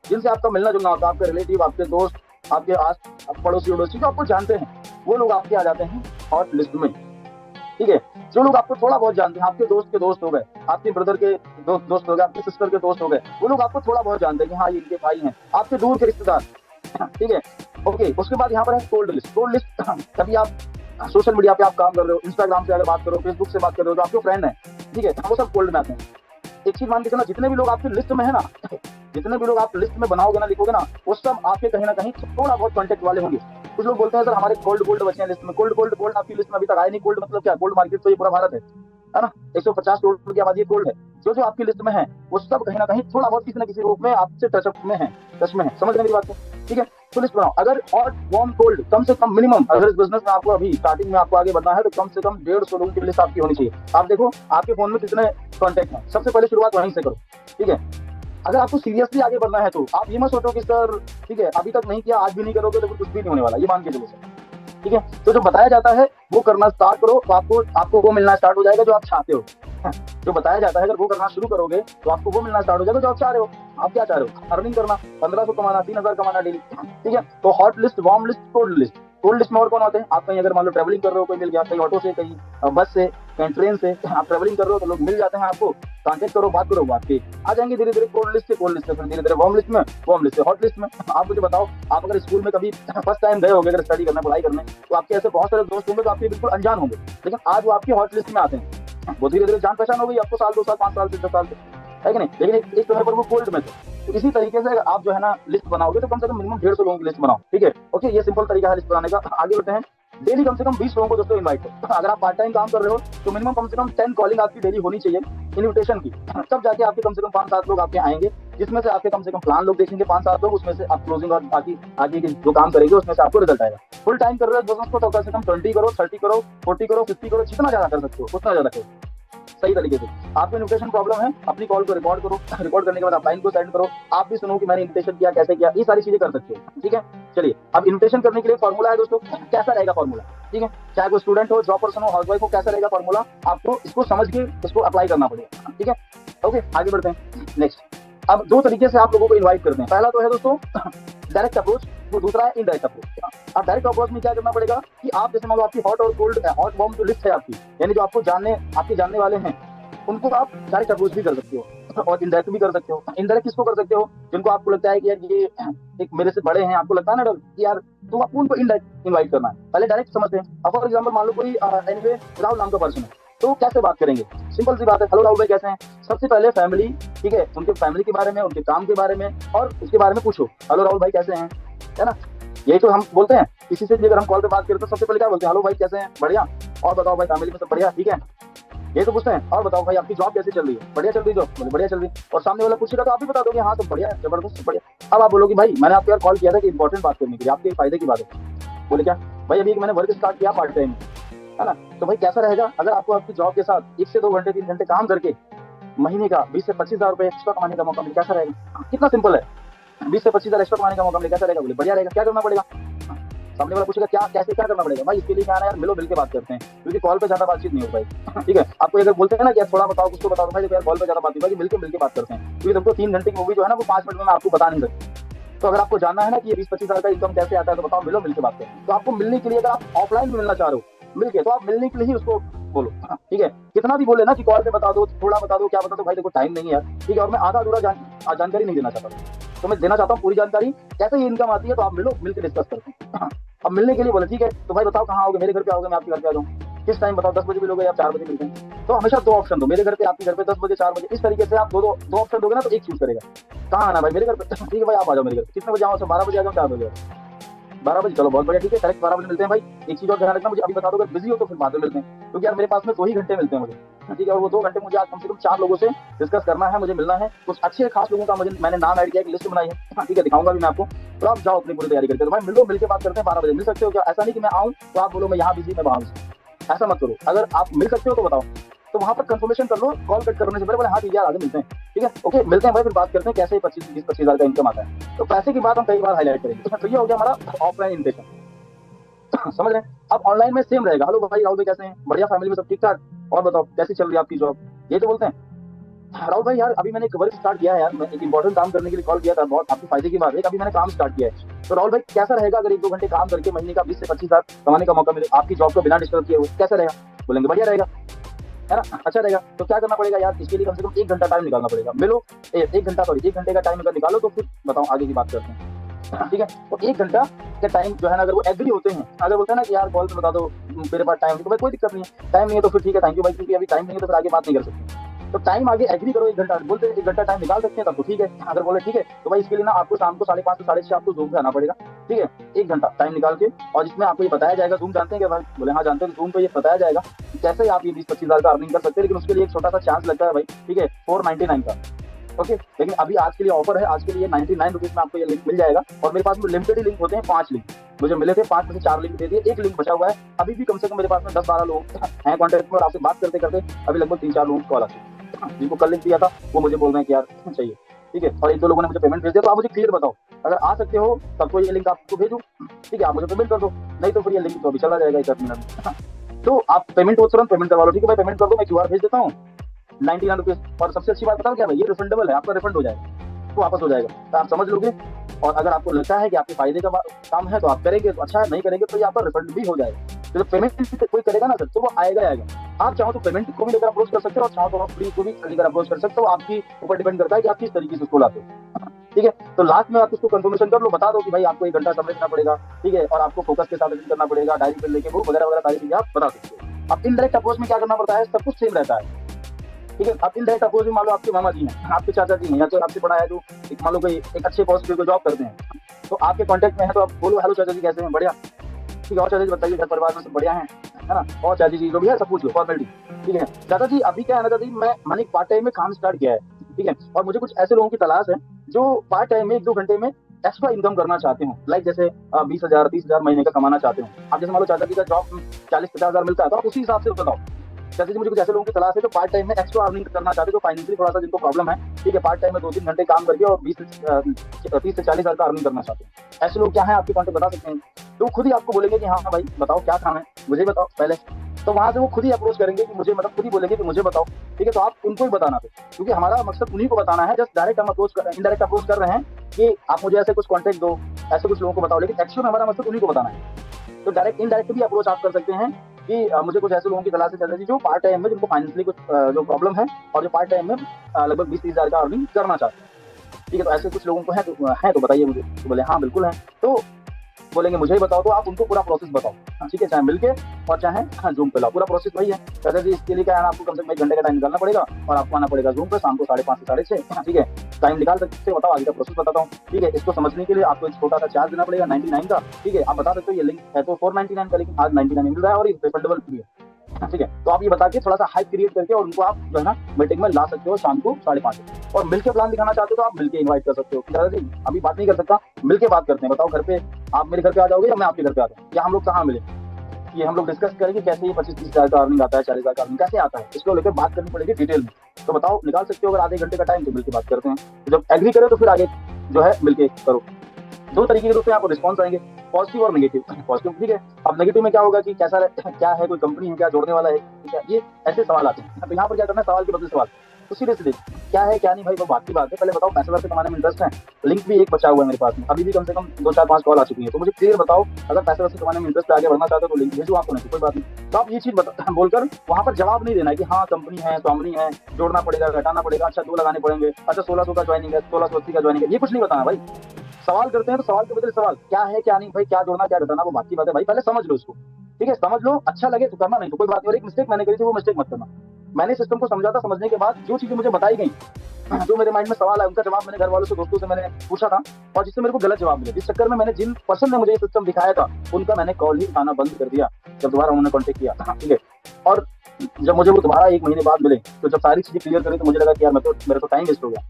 जिनसे आपका मिलना जुलना होता है, आपके रिलेटिव, आपके दोस्त, आपके आस पड़ोसी उड़ोसी जो आपको जानते हैं, वो लोग आपके आ जाते हैं हॉट लिस्ट में। ठीक है, जो लोग आपको थोड़ा बहुत जानते हैं, आपके दोस्त के दोस्त हो गए, आपके ब्रदर के दोस्त हो गए, आपके सिस्टर के दोस्त हो गए, वो लोग आपको थोड़ा बहुत जानते हैं कि हाँ ये इनके भाई हैं, आपके दूर के रिश्तेदार। ठीक है, ओके। उसके बाद यहाँ पर है कोल्ड लिस्ट। कोल्ड लिस्ट कभी आप सोशल मीडिया पे आप काम कर रहे हो, इंस्टाग्राम से अगर बात करो, फेसबुक से बात कर रहे हो, जो आपके फ्रेंड है, ठीक है, वो सब कोल्ड में आते हैं। एक चीज मान के चलो, जितने भी लोग आपकी लिस्ट में है ना, जितने भी लोग आप लिस्ट में बनाओगे ना, लिखोगे ना, वो सब आपके कहीं ना कहीं थोड़ा बहुत कॉन्टेक्ट वाले होंगे। कुछ लोग बोलते हैं सर हमारे गोल्ड बचे हैं लिस्ट में। गोल्ड आपकी लिस्ट में अभी तक आए नहीं। गोल्ड मतलब क्या? गोल्ड मार्केट तो ये पूरा भारत है ना, 150 करोड़ की आबादी गोल्ड है। जो जो आपकी लिस्ट में है वो सब कहीं ना कहीं थोड़ा बहुत किसी न किसी रूप में आपसे टच में है। समझ रहे मेरी बात को? ठीक है, तो लिस्ट बनाओ। अगर हॉट, वार्म, कोल्ड, कम से कम मिनिमम, अगर इस बिजनेस में आपको अभी स्टार्टिंग में आपको आगे बढ़ना है, तो कम से कम 150 लोगों की लिस्ट आपकी होनी चाहिए। आप देखो आपके फोन में कितने कॉन्टेक्ट हैं, सबसे पहले शुरुआत वहीं से करो। ठीक है, अगर आपको सीरियसली आगे बढ़ना है तो आप ये मत सोचो कि सर ठीक है अभी तक नहीं किया, आज भी नहीं करोगे तो कुछ भी नहीं होने वाला, ये मान के चलो सर। ठीक है, तो जो बताया जाता है वो करना स्टार्ट करो, तो आपको वो मिलना स्टार्ट हो जाएगा जो आप चाहते हो। जो बताया जाता है अगर वो करना शुरू करोगे तो आपको वो मिलना स्टार्ट हो जाएगा जो आप चाह रहे हो। आप क्या चाह रहे हो? अर्निंग करना, 1500 कमाना, 3000 कमाना डेली। ठीक है, तो hot list, warm list, cold list. Cold list में और कौन आते हैं? आप कहीं अगर मान लो ट्रेवलिंग कर रहे हो, कोई मिल गया, कहीं ऑटो से, कहीं बस से, कहीं ट्रेन से, आप ट्रेवलिंग कर रहे हो तो लोग मिल जाते हैं आपको। कांटेक्ट करो, बात करो, बात के आ जाएंगे धीरे धीरे कोल्ड लिस्ट से, फिर धीरे धीरे वार्म लिस्ट में, वार्म लिस्ट से हॉट लिस्ट में। आप मुझे बताओ, आप अगर स्कूल में कभी फर्स्ट टाइम गए होंगे अगर स्टडी करना, पढ़ाई करने, तो आपके ऐसे बहुत सारे दोस्त होंगे जो आपके बिल्कुल अनजान होंगे, लेकिन आज वो आपकी हॉट लिस्ट में आते हैं। वो धीरे धीरे जान पहचान हो गई आपको, साल 2 साल 5 साल से 10 साल से, है कि नहीं? लेकिन एक समय पर वो कोल्ड में थे। तो इसी तरीके से आप जो है ना लिस्ट बनाओगे तो कम से कम मिनिमम 150 लोगों की लिस्ट बनाओ। ठीक है, ओके, ये सिंपल तरीका है लिस्ट बनाने का। आगे बढ़ते हैं। डेली कम से कम 20 लोगों को दोस्तों इनवाइट करो। अगर आप पार्ट टाइम काम कर रहे हो तो मिनिमम कम से कम 10 कॉलिंग आपकी डेली होनी चाहिए इन्विटेशन की। तब जाके आपके कम से कम 5-7 लोग आपके आएंगे, जिसमें से आपके कम से कम प्लान लोग देखेंगे 5-7 लोग, उसमें से आप क्लोजिंग और बाकी आगे जो काम करेंगे उसमें से आपको रिजल्ट आएगा। फुल टाइम कर रहे हो बिजनेस को तो कम से कम 20 करो, 30 करो, 40 करो, 50 करो, जितना ज्यादा कर सकते हो उतना ज्यादा करो सही तरीके से। आपको इन्विटेशन प्रॉब्लम है, अपनी कॉल को रिकॉर्ड करो, रिकॉर्ड करने के बाद आप लाइन को सेंड करो, आप भी सुनो कि मैंने इन्विटेशन किया, कैसे किया, ये सारी चीजें कर सकते हो। ठीक है, चलिए अब इन्विटेशन करने के लिए फॉर्मूला है दोस्तों। कैसा रहेगा फॉर्मूला? ठीक है, चाहे कोई स्टूडेंट हो, जॉब पर्सन हो, हाउसवाइफ हो, कैसा रहेगा फॉर्मूला? आपको इसको समझ के इसको अप्लाई करना पड़ेगा। ठीक है, ओके, आगे बढ़ते हैं। नेक्स्ट, अब 2 तरीके से आप लोगों को इन्वाइट करते हैं। पहला तो है दोस्तों डायरेक्ट अप्रोच, वो दूसरा है इनडायरेक्ट अप्रोच। अब डायरेक्ट अप्रोच में क्या करना पड़ेगा कि आप जैसे मान लो आपकी हॉट और कोल्ड, हॉट वार्म जो लिस्ट है आपकी, यानी जो आपको आपके जानने वाले हैं, उनको आप डायरेक्ट अप्रोच भी कर सकते हो और इनडायरेक्ट भी कर सकते हो। इनडायरेक्ट किसको कर सकते हो? जिनको आपको लगता है कि यार ये एक मेरे से बड़े हैं, आपको लगता है ना डर कि यार, तो आपको उनको इनडायरेक्ट इनवाइट करना है। पहले डायरेक्ट समझते हैं। अब फॉर एग्जाम्पल मान लो कोई एनीवे राहुल नाम का पर्सन है, तो कैसे बात करेंगे? सिंपल सी बात है, हेलो राहुल भाई कैसे हैं? सबसे पहले फैमिली, ठीक है, उनके फैमिली के बारे में, उनके काम के बारे में और उसके बारे में पूछो, हेलो राहुल भाई कैसे हैं, है ना? यही तो हम बोलते हैं। किसी से भी अगर हम कॉल पे बात करें तो सबसे पहले क्या बोलते हैं? हेलो भाई कैसे हैं? बढ़िया। और बताओ भाई फैमिली में सब बढ़िया, ठीक है? ये तो पूछते हैं। और बताओ भाई आपकी जॉब कैसी चल रही है? बढ़िया चल रही है जॉब? बोले बढ़िया चल रही है। और सामने वाला पूछेगा तो आप भी बता दोगे हाँ सब बढ़िया है, जबरदस्त, सब बढ़िया। अब आप बोलोगे भाई मैंने आपको यार कॉल किया था कि इंपॉर्टेंट बात करने के लिए, आपके फायदे की बात है। बोले क्या? भाई अभी मैंने वर्क स्टार्ट किया पार्ट टाइम, है ना? तो भाई कैसा रहेगा अगर आपको आपकी जॉब के साथ 1 से 2 घंटे 3 घंटे काम करके महीने का 20 से 25 हजार रुपए एक्स्ट्रा कमाने का मौका मिले? कैसा रहेगा? कितना सिंपल है। 20 से 25 हजार एक्स्ट्रा कमाने का मौका मिले, कैसा रहेगा? बोले बढ़िया रहेगा। क्या करना पड़ेगा? सामने वाला पूछेगा क्या कैसे क्या करना पड़ेगा? भाई इसके लिए क्या है ना यार, मिलो मिल के बात करते हैं, क्योंकि कॉल पे ज्यादा बातचीत नहीं हो पाई। ठीक है, आपको अगर बोलते हैं ना कि यार थोड़ा बताओ, कुछ तो बताओ, भाई यार कॉल पे ज्यादा बात नहीं, मिल के बात करते हैं, क्योंकि तुमको 3 घंटे की मूवी जो है ना वो 5 मिनट में मैं आपको बता नहीं सकता। तो अगर आपको जानना है ना कि ये 20-25 हजार का इनकम कैसे आता है तो बताओ, मिलो मिल के बात करें। तो आपको मिलने के लिए अगर आप ऑफलाइन भी मिलना चाह रहे हो मिल के, तो आप मिलने के लिए ही उसको बोलो, ठीक है? कितना भी बोले ना कि कॉल पे बता दो, थोड़ा बता दो, क्या बता दो, भाई देखो टाइम नहीं है यार, ठीक है? और मैं आधा अधूरा जानकारी नहीं देना चाहता, तो मैं देना चाहता हूँ पूरी जानकारी। कैसे ये इनकम आती है तो आप मिलो, मिल के डिस्कस करते हैं। अब मिलने के लिए बोले ठीक है, तो भाई बताओ कहाँ आओगे? मेरे घर पे आओगे, मैं आपके घर पे आ जाऊँ। किस टाइम बताओ, 10 बजे मिलोगे या 4 बजे मिलते हैं? तो हमेशा 2 ऑप्शन दो, मेरे घर पे, आपके घर पे, 10 बजे 4 बजे, इस तरीके से आप दो ऑप्शन दोगे ना तो एक चूज करेगा। कहाँ आना भाई? मेरे घर पे। ठीक है भाई आप आ जाओ मेरे घर। कितने बजे आओ? 12 बजे आ जाओ, 4 बजे? 12 बजे, चलो बहुत बढ़िया, ठीक है, करेक्ट 12 बजे मिलते हैं भाई। एक चीज और ध्यान रखना, मुझे अभी बता दो, अगर बिजी हो तो फिर बाद में मिलते हैं, क्योंकि यार मेरे पास में 2 ही घंटे मिलते हैं मुझे, ठीक है? और वो 2 घंटे मुझे आज कम से कम 4 लोगों से डिस्कस करना है, मुझे मिलना है। कुछ अच्छे खास लोगों का मैंने नाम ऐड किया, एक लिस्ट बनाई है, ठीक है? दिखाऊंगा भी मैं आपको। तो आप जाओ अपनी पूरी तैयारी करके, तो भाई मिलो, मिल के बात करते हैं। 12 बजे मिल सकते हो क्या? ऐसा नहीं कि मैं आऊँ तो आप बोलो मैं यहाँ बिजी, मैं वहाँ बिजी, ऐसा मत करो। अगर आप मिल सकते हो तो बताओ, तो वहां पर कंफर्मेशन कर लो कॉल कट करने से पहले। बोले हाँ ठीक है यार आगे मिलते हैं, ठीक है, ओके मिलते हैं भाई, फिर बात करते हैं कैसे 25 हजार का इनकम आता है। तो पैसे की बात हम कई बार हाईलाइट करेंगे। तो ये हो गया हमारा ऑफलाइन इन्विटेशन। समझ रहे हैं? अब ऑनलाइन में सेम रहेगा, हेलो भाई राहुल भाई कैसे हैं? बढ़िया, फैमिली में सब ठीक ठाक? और बताओ कैसी चल रही है आपकी जॉब? ये तो बोलते हैं। राहुल भाई यार अभी मैंने एक वर्क स्टार्ट किया है यार, मैं एक इंपॉर्टेंट काम करने के लिए कॉल किया था, बहुत आपके फायदे की बात है, अभी मैंने काम स्टार्ट किया है। तो राहुल भाई कैसा रहेगा अगर 1-2 घंटे काम करके महीने का 20 से 25 हजार कमाने का मौका मिले आपकी जॉब को बिना डिस्टर्ब किए हुए? कैसा रहेगा? बोलेंगे बढ़िया रहेगा, है ना, अच्छा रहेगा। तो क्या करना पड़ेगा यार? इसके लिए कम से कम 1 घंटा टाइम निकालना पड़ेगा। मिलो, 1 घंटा सॉरी 1 घंटे का टाइम अगर निकालो तो फिर बताओ आगे की बात करते हैं, ठीक है? तो 1 घंटा का टाइम जो है ना, अगर वो एग्री होते हैं, अगर बोलते हैं ना कि यार कॉल पे बता दो मेरे पास टाइम नहीं, तो भाई कोई दिक्कत नहीं है, टाइम नहीं है तो फिर ठीक है, थैंक यू भाई, क्योंकि अभी टाइम नहीं है तो फिर आगे बात नहीं कर सकते। तो टाइम आगे एग्री करो, 1 घंटा बोलते हैं, 1 घंटा टाइम निकाल सकते हैं तब तो ठीक है। अगर बोले ठीक है तो भाई इसके लिए ना आपको शाम को 5:30 से 6:30 आपको जूम पे आना पड़ेगा, ठीक है? 1 घंटा टाइम निकाल के, और जिसमें आपको ये बताया जाएगा, जूम जानते हैं क्या भाई? बोले हाँ जानते हैं। जूम पे ये बताया जाएगा कि कैसे आप ये 20-25 हजार का अर्निंग कर सकते हैं, लेकिन उसके लिए एक छोटा सा चांस लगता है भाई, ठीक है? 499 का, ओके? लेकिन अभी आज के लिए ऑफर है, आज के लिए 99 रुपीज में आपको ये लिंक मिल जाएगा। और मेरे पास में लिमिटेड ही लिंक होते हैं, 5 लिंक मुझे मिले थे, 5 में से 4 लिंक दे दिए, 1 लिंक बचा हुआ है। अभी भी कम से कम मेरे पास में 10-12 लोग हैं कॉन्टेक्ट में, और आपसे बात करते करते अभी लगभग 3-4 लोगों की कॉल आती है। जिनको कल लिंक दिया था वो मुझे बोल रहे हैं कि यार चाहिए, ठीक है? और 1-2 लोगों ने मुझे पेमेंट भेज दिया। तो आप मुझे क्लियर बताओ, अगर आ सकते हो तब तो ये लिंक आपको भेजूं, ठीक है? आप मुझे पेमेंट कर दो, नहीं तो फिर ये लिंक तो अभी चला जाएगा 1 मिनट में। तो आप पेमेंट हो तुरंत पेमेंट करवा लो, ठीक है भाई? पेमेंट कर दो, मैं QR भेज देता हूँ, 99 रुपीज। और सबसे अच्छी बात बताओ क्या भाई, ये रिफंडेबल है, आपका रिफंड हो जाएगा, तो वापस हो जाएगा, तो आप समझ लोगे। और अगर आपको लगता है कि आपके फायदे का काम है तो आप करेंगे तो अच्छा है, नहीं करेंगे तो ये आपका रिफंड भी हो जाएगा। तो जब पेमेंट कोई करेगा ना सर तो वो आएगा आएगा। आप चाहो तो पेमेंट को भी लेकर अप्रोच कर सकते हो, और चाहो तो आप फ्री को भी लेकर अप्रोच कर सकते हो, आपकी ऊपर डिपेंड करता है कि आप किस तरीके से उसको लाते हो, ठीक है? तो लास्ट में आप उसको कंफर्मेशन कर लो, बता दो कि भाई आपको 1 घंटा समय देना पड़ेगा, ठीक है? और आपको फोकस के साथ अटेंड करना पड़ेगा, डायरी पेन लेके वो वगैरह वगैरह सारी चीजें आप बता सकते हो। अब इनडायरेक्ट अप्रोच में क्या करना पड़ता है? सब कुछ सेम रहता है, ठीक है? अब इनडायरेक्ट अप्रोच में मान लो आपके मामा जी हैं, आपके चाचा जी हैं, या तो आपसे बड़ा है जो एक मान लो कोई एक अच्छे पोस्ट पे जॉब करते हैं, तो आपके कांटेक्ट में है, तो आप बोलो हेलो चाचा जी कैसे हैं? बढ़िया, ठीक है? और चाचा जी बताइए घर परिवार में सब बढ़िया है ना? और चाचा जी जो भी है सब पूछ लो, फॉर्मेलिटी, ठीक है? चाचा जी अभी क्या है ना चाचा जी, मैंने पार्ट टाइम में काम स्टार्ट किया है, ठीक है? और मुझे कुछ ऐसे लोगों की तलाश है जो पार्ट टाइम में 1-2 घंटे में एक्स्ट्रा इनकम करना चाहते हो, लाइक जैसे 20,000 30,000 महीने का कमाना चाहते हो। आप जैसे मान लो चाचा जी का जॉब 40-50 हजार मिलता है, तो आप उसी हिसाब से बताओ जैसे कि मुझे कुछ ऐसे लोगों की तलाश है जो पार्ट टाइम में एक्स्ट्रा अर्निंग करना चाहते हैं, जो फाइनेंशियली थोड़ा सा जिनको प्रॉब्लम है, ठीक है? पार्ट टाइम में 2-3 घंटे काम करके और 30 से 40 हजार का अर्निंग करना चाहते हैं। ऐसे लोग क्या है आपके कॉन्टेक्ट बता सकते हैं, तो खुद ही आपको बोलेंगे कि हाँ भाई बताओ क्या काम है, मुझे बताओ पहले। तो वहां से वो खुद ही अप्रोच करेंगे कि मुझे, मतलब खुद ही बोलेंगे कि मुझे बताओ, ठीक है? तो आप उनको ही बताना थे, क्योंकि हमारा मकसद उन्हीं को बताना है। जस्ट डायरेक्ट हम इनडायरेक्ट अप्रोच कर रहे हैं कि आप मुझे ऐसे कुछ कॉन्टेक्ट दो, ऐसे कुछ लोगों को बताओ, लेकिन एक्चुअल में हमारा मकसद उन्हीं को बताना है। तो डायरेक्ट इनडायरेक्ट भी अप्रोच आप कर सकते हैं कि मुझे कुछ ऐसे लोगों की तलाश है चाचा जी जो पार्ट टाइम में, जिनको फाइनेंशियली कुछ जो प्रॉब्लम है, और जो पार्ट टाइम में लगभग 20-30 हजार का अर्निंग करना चाहते हैं, ठीक है? तो ऐसे कुछ लोगों को है तो बताइए मुझे। तो बोले हाँ बिल्कुल है। तो बोलेंगे मुझे ही बताओ, तो आप उनको पूरा प्रोसेस बताओ, ठीक है, चाहे मिलके और चाहे जूम पे लाओ, पूरा प्रोसेस वही है। कहते जी इसके लिए क्या है ना, आपको कम से कम 1 घंटे का टाइम निकालना पड़ेगा और आपको आना पड़ेगा जूम पे शाम को 5:30 से 6:30, ठीक है, टाइम निकाल सकते हो। बताओ आगे का प्रोसेस बताता हूँ, ठीक है। इसको समझने के लिए आपको एक छोटा सा चार्ज देना पड़ेगा 99 का, ठीक है। आप बता सकते हो ये लिंक है तो 499 का, लेकिन आज 99 मिल रहा है और ये रिफंडेबल भी है, ठीक है। तो आप ये बता के थोड़ा सा हाइप क्रिएट करके और उनको आप जो है ना मीटिंग में ला सकते हो शाम को 5:30 बजे। और मिलके प्लान दिखाना चाहते हो तो आप मिलके इनवाइट कर सकते हो कि दादा जी अभी बात नहीं कर सकता, मिलके बात करते हैं, बताओ घर पे आप मेरे घर पे आ जाओगे या मैं आपके घर पे आ जाऊँ, या हम लोग कहाँ मिले, ये हम लोग डिस्कस करेंगे कैसे ये 25-30 हज़ार का अर्निंग आता है, 40 हज़ार का अर्निंग कैसे आता है, इसको लेकर बात करनी पड़ेगी डिटेल में। तो बताओ निकाल सकते हो अगर आधे घंटे का टाइम, तो मिलकर बात करते हैं। तो जब एग्री करो तो फिर आगे जो है मिलके करो। 2 तरीके के रूप में आपको रिस्पॉन्स आएंगे, पॉजिटिव और नेगेटिव। पॉजिटिव ठीक है, अब नेगेटिव में क्या होगा कि कैसा क्या है, कोई कंपनी है क्या, जोड़ने वाला है क्या, ये ऐसे सवाल आते हैं। तो यहाँ पर क्या करना है, सवाल के बदले सवाल। तो सीधे सीधे क्या है क्या नहीं भाई वो बात की बात है, पहले बताओ पैसे वैसे कमाने में इंटरेस्ट है, लिंक भी एक बचा हुआ है मेरे पास में, अभी भी कम से कम 2-4-5 कॉल आ चुकी है। तो मुझे क्लियर बताओ अगर पैसे वैसे कमाने में इंटरेस्ट आगे बढ़ना चाहते हो तो लिंक भेजो, आपको नहीं कोई बात नहीं। तो आप ये चीज बोलकर वहां पर जवाब नहीं देना है कि हाँ कंपनी है स्वामी है, जोड़ना पड़ेगा घटाना पड़ेगा, अच्छा 2 लगाने पड़ेंगे, अच्छा 1600 का ज्वाइनिंग है, 1680 का ज्वाइनिंग है, ये कुछ नहीं बताना भाई। सवाल करते हैं तो सवाल के बदले सवाल, क्या है क्या नहीं भाई, क्या जोड़ना क्या घटाना वो बात की बात है भाई, पहले समझ लो इसको, ठीक है, समझ लो, अच्छा लगे तो करना, नहीं तो कोई बात नहीं। और एक मिस्टेक मैंने करी थी वो मिस्टेक मत करना। मैंने सिस्टम को समझा था, समझने के बाद जो चीजें मुझे बताई गई, जो मेरे माइंड में सवाल है उनका जवाब मैंने घर वालों से दोस्तों से मैंने पूछा था, और जिससे मेरे को गलत जवाब मिले, इस चक्कर में मैंने जिन पर्सन ने मुझे ये सिस्टम दिखाया था उनका मैंने कॉल ही उठाना बंद कर दिया जब दोबारा उन्होंने कॉन्टेक्ट किया, ठीक है। और जब मुझे वो दोबारा 1 महीने बाद मिले तो जब सारी चीजें क्लियर करी तो मुझे लगा कि यार मेरा तो टाइम वेस्ट हो गया।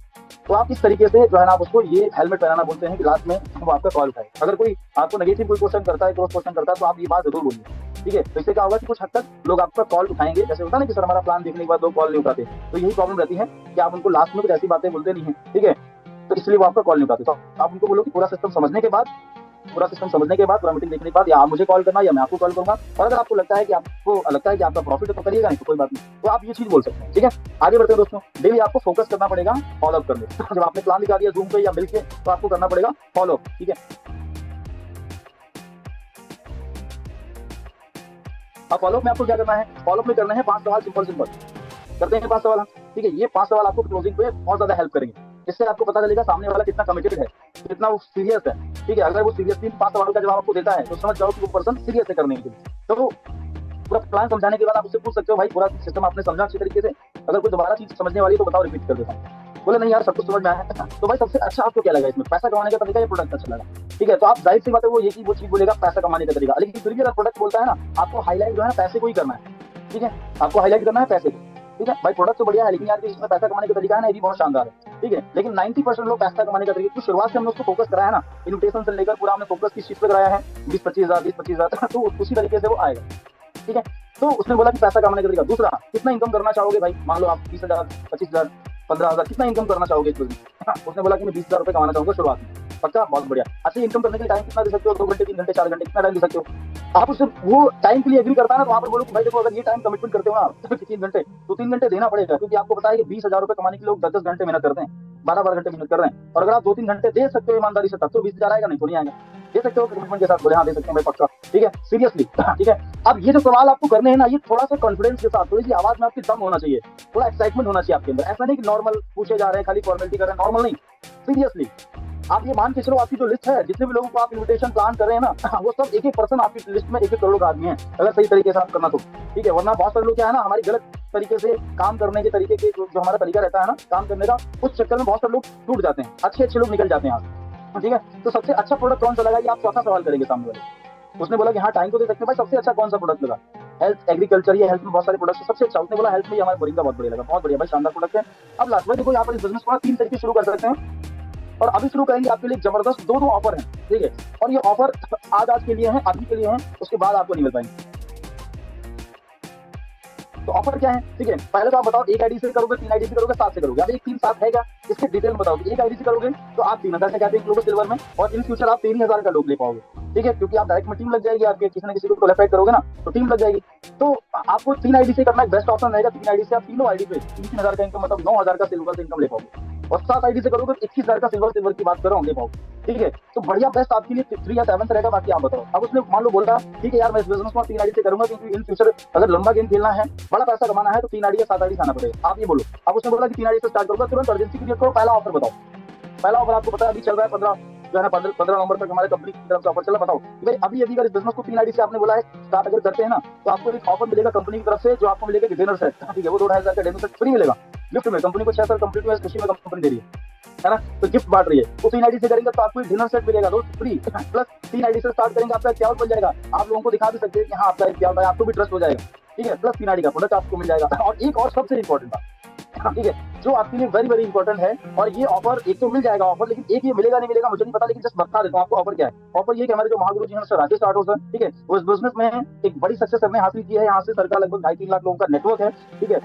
तो आप इस तरीके से जो है ना आप उसको ये हेलमेट पहनाना बोलते हैं कि लास्ट में वो आपका कॉल उठाए। अगर कोई आपको नेगेटिव कोई क्वेश्चन करता है, क्रॉस क्वेश्चन करता है, तो आप ये बात जरूर बोलिए, ठीक है। तो इससे क्या होगा कि कुछ हद तक लोग आपका कॉल उठाएंगे, जैसे होता है ना कि सर हमारा प्लान देखने के बाद लोग कॉल नहीं उठाते, तो यही प्रॉब्लम रहती है कि आप उनको लास्ट में कुछ ऐसी बातें बोलते नहीं है, ठीक है, तो इसलिए वो आपका कॉल नहीं उठाते। तो आप उनको बोलो कि पूरा सिस्टम समझने के बाद, पूरा मीटिंग देखने के बाद या आप मुझे कॉल करना या मैं आपको कॉल करूंगा, और अगर आपको लगता है कि आपका प्रॉफिट है तो करिएगा, नहीं तो कोई बात नहीं। तो आप ये चीज बोल सकते हैं, ठीक है। आगे बढ़ते हैं दोस्तों, डेली आपको फोकस करना पड़ेगा फॉलो अप करने। जब आपने प्लान दिखा दिया जूम पे या मिलके तो आपको करना पड़ेगा फॉलो अप, ठीक है। अब फॉलो अप में आपको क्या करना है, फॉलो अप में करना है 5 सवाल, सिंपल करते हैं 5 सवाल हम, ठीक है। ये 5 सवाल आपको क्लोजिंग पे बहुत ज्यादा हेल्प करेंगे, इससे आपको पता चलेगा सामने वाला कितना कमिटेड है, कितना वो सीरियस है, ठीक है। अगर वो सीरियसली 5 सवालों का जवाब आपको देता है तो समझ जाओ कि वो पर्सन सीरियस है करने के लिए। तो पूरा प्लान समझाने के बाद आप उससे पूछ सकते हो भाई पूरा सिस्टम आपने समझा अच्छे तरीके से, अगर कोई दोबारा चीज समझने वाली है तो बताओ रिपीट कर देता हूँ। बोले नहीं यार सब कुछ समझ में आया, तो भाई सबसे अच्छा आपको क्या लगा इसमें, पैसा कमाने का तरीका या प्रोडक्ट अच्छा लगा, ठीक है। तो आप जाहिर सी बात है वो चीज बोलेगा पैसा कमाने का तरीका, लेकिन फिर भी अगर प्रोडक्ट बोलता है ना, आपको हाईलाइट जो है ना पैसे को ही करना है, ठीक है, आपको हाईलाइट करना है पैसे को, ठीक है भाई। प्रोडक्ट तो बढ़िया है लेकिन यार इसमें पैसा कमाने का तरीका है ना ये भी बहुत शानदार है, ठीक है। लेकिन 90% लोग पैसा कमाने का तरीका, तो शुरुआत से हमने उसको फोकस कराया ना, इन्विटेशन से लेकर पूरा हमने फोकस किस चीज पे कराया है, 20-25 हज़ार, तो उसी तरीके से वो आएगा, ठीक है। तो उसने बोला कि पैसा कमाने का तरीका। दूसरा, कितना इनकम करना चाहोगे भाई, मान लो आप 20,000, 25,000, 15,000 कितना इनकम करना चाहोगे इस बिजनेस। उसने बोला कि मैं 20,000 रुपए कमाना चाहूंगा शुरुआत में, पक्का, बहुत बढ़िया। अच्छा इनकम करने के लिए टाइम कितना दे सकते हो, 2 घंटे 3 घंटे 4 घंटे, कितना टाइम दे सकते हो। आप उससे वो टाइम के लिए एग्री करता है ना, तो वहां पर बोलो कि भाई देखो अगर ये टाइम कमिटमेंट करते हो ना 3 घंटे, तो 3 घंटे देना पड़ेगा, क्योंकि आपको पता है कि 20,000 रुपए कमाने के लिए लोग 10-10 घंटे मेहनत करते हैं, 12-12 घंटे मेहनत कर रहे हैं। और अगर आप 2-3 घंटे दे सकते हो ईमानदारी से तब तो 20,000 आएगा, नहीं तो नहीं आएगा। दे सकते हो कमिटमेंट के साथ, बोले हाँ दे सकते हैं भाई पक्का, ठीक है, सीरियसली, ठीक है। अब ये जो सवाल आपको करने हैं ना, ये थोड़ा सा कॉन्फिडेंस के साथ, थोड़ी सी आवाज में आपकी दम होना चाहिए, थोड़ा एक्साइटमेंट होना चाहिए आपके अंदर। ऐसा नहीं कि नॉर्मल पूछे जा रहे हैं, खाली फॉर्मेलिटी कर रहे हैं, नॉर्मल नहीं, सीरियसली। आप ये मान के चलो आपकी जो लिस्ट है, जितने भी लोगों को आप इन्विटेशन प्लान कर रहे हैं ना, वो सब एक पर्सन आपकी लिस्ट में 1 करोड़ का आदमी है, अगर सही तरीके से आप करना तो, ठीक है। वरना बहुत सारे लोग क्या है ना, हमारी गलत तरीके से काम करने के तरीके के जो हमारा तरीका रहता है ना काम करने का, उस चक्कर में बहुत सारे लोग टूट जाते हैं, अच्छे लोग निकल जाते हैं यहाँ, ठीक है। तो सबसे अच्छा प्रोडक्ट कौन सा लगा, ये आप चौथा सवाल करेंगे सामने वाले। उसने बोला कि हाँ टाइम तो दे सकते हैं भाई, सबसे अच्छा कौन सा प्रोडक्ट लगा, हेल्थ, एग्रीकल्चर, ये हेल्थ में बहुत सारे प्रोडक्ट है, सबसे अच्छा। उसने बोला हेल्थ में हमारे मोरिंगा बहुत बढ़िया लगा, बहुत बढ़िया भाई, शानदार प्रोडक्ट है। अब लास्ट में देखो यहाँ पर इस बिजनेस को 3 तरीके शुरू कर सकते हैं, और अभी शुरू करेंगे आपके लिए जबरदस्त 2 ऑफर हैं, ठीक है। और ये ऑफर आज के लिए हैं, अभी के लिए हैं, उसके बाद आपको नहीं मिल पाएंगे। तो ऑफर क्या है, ठीक है। पहले तो आप बताओ 1 आईडी से करोगे, 3 आईडी से करोगे, 7 से करोगे। अब 1 3 7 है क्या, इसके डिटेल बताओ। 1 आईडी से करोगे तो आप 3,000 का कैपिंग लोगे सिल्वर में, और इन फ्यूचर आप 13,000 का लोग ले पाओगे, ठीक है, क्योंकि आप डायरेक्ट में टीम लग जाएगी आपके, किसी न किसी को क्वालिफाई करोगे ना तो टीम लग जाएगी। तो आपको 3 आईडी से करना एक बेस्ट ऑप्शन रहेगा। 3 आईडी से आप तीनों आईडी पे 3,000 का इनकम, मतलब 9,000 का सिल्वर से इनकम ले पाओगे। और 7 आईडी से करोगे तो 21,000 का सिल्वर की बात कर रहा हूँ ले पाओगे, ठीक है। तो बढ़िया बेस्ट आपके लिए 3 या 7 से रहेगा, बाकी आप बताओ। अब उसने मान लो बोला ठीक है यार मैं इस बिजनेस को 3 आईडी से करूंगा, क्योंकि इन फ्यूचर अगर लंबा गेम खेलना है, बड़ा पैसा कमाना है, तो 3 आईडी या 7 आईडी आना पड़ेगा। आप ये बोलो। अब उसने बोला कि 3 आईडी से स्टार्ट करोगे, तुरंत अर्जेंसी क्रिएट करो, पहला ऑफर बताओ। पहला ऑफर आपको पता है अभी चल रहा है जो है ना 15 नवंबर तक हमारे कंपनी की तरफ से ऑफर चला। बताओ कि भाई अभी अगर इस बिजनेस को 3 आईडी से आपने बोला है स्टार्ट अगर करते हैं ना, तो आपको एक ऑफर मिलेगा कंपनी की तरफ से, जो आपको मिलेगा डिनर सेट, ठीक है, वो 2,500 का डिनर सेट फ्री मिलेगा गिफ्ट में। कंपनी को 6 साल कंप्लीट हुआ, खुशी में कंपनी दे रही है ना, तो गिफ्ट बांट रही है। तो 3 आईडी से करेंगे तो आपको डिनर सेट मिलेगा दोस्त फ्री, प्लस 3 आईडी से स्टार्ट करेंगे आपका क्या बन जाएगा, आप लोगों को दिखा भी सकते हैं कि हाँ आपका क्या होता है, आपको भी ट्रस्ट हो जाएगा, ठीक है, प्लस 3 आईडी का प्रोडक्ट आपको मिल जाएगा। और एक और सबसे इंपॉर्टेंट बात, ठीक है, जो आपके लिए वेरी वेरी इंपॉर्टेंट है, और ये ऑफर एक तो मिल जाएगा ऑफर, लेकिन एक ये मिलेगा नहीं मिलेगा मुझे नहीं पता, लेकिन जस्ट बता देता हूँ आपको ऑफर क्या है। ऑफर ये कि हमारे जो महागुरु जी हैं सर राकेश राठौर सर, ठीक है, वो इस बिजनेस में एक बड़ी सक्सेस हमने हासिल की है। यहाँ से सर का लगभग 2.5-3 लाख लोगों का नेटवर्क है, ठीक है,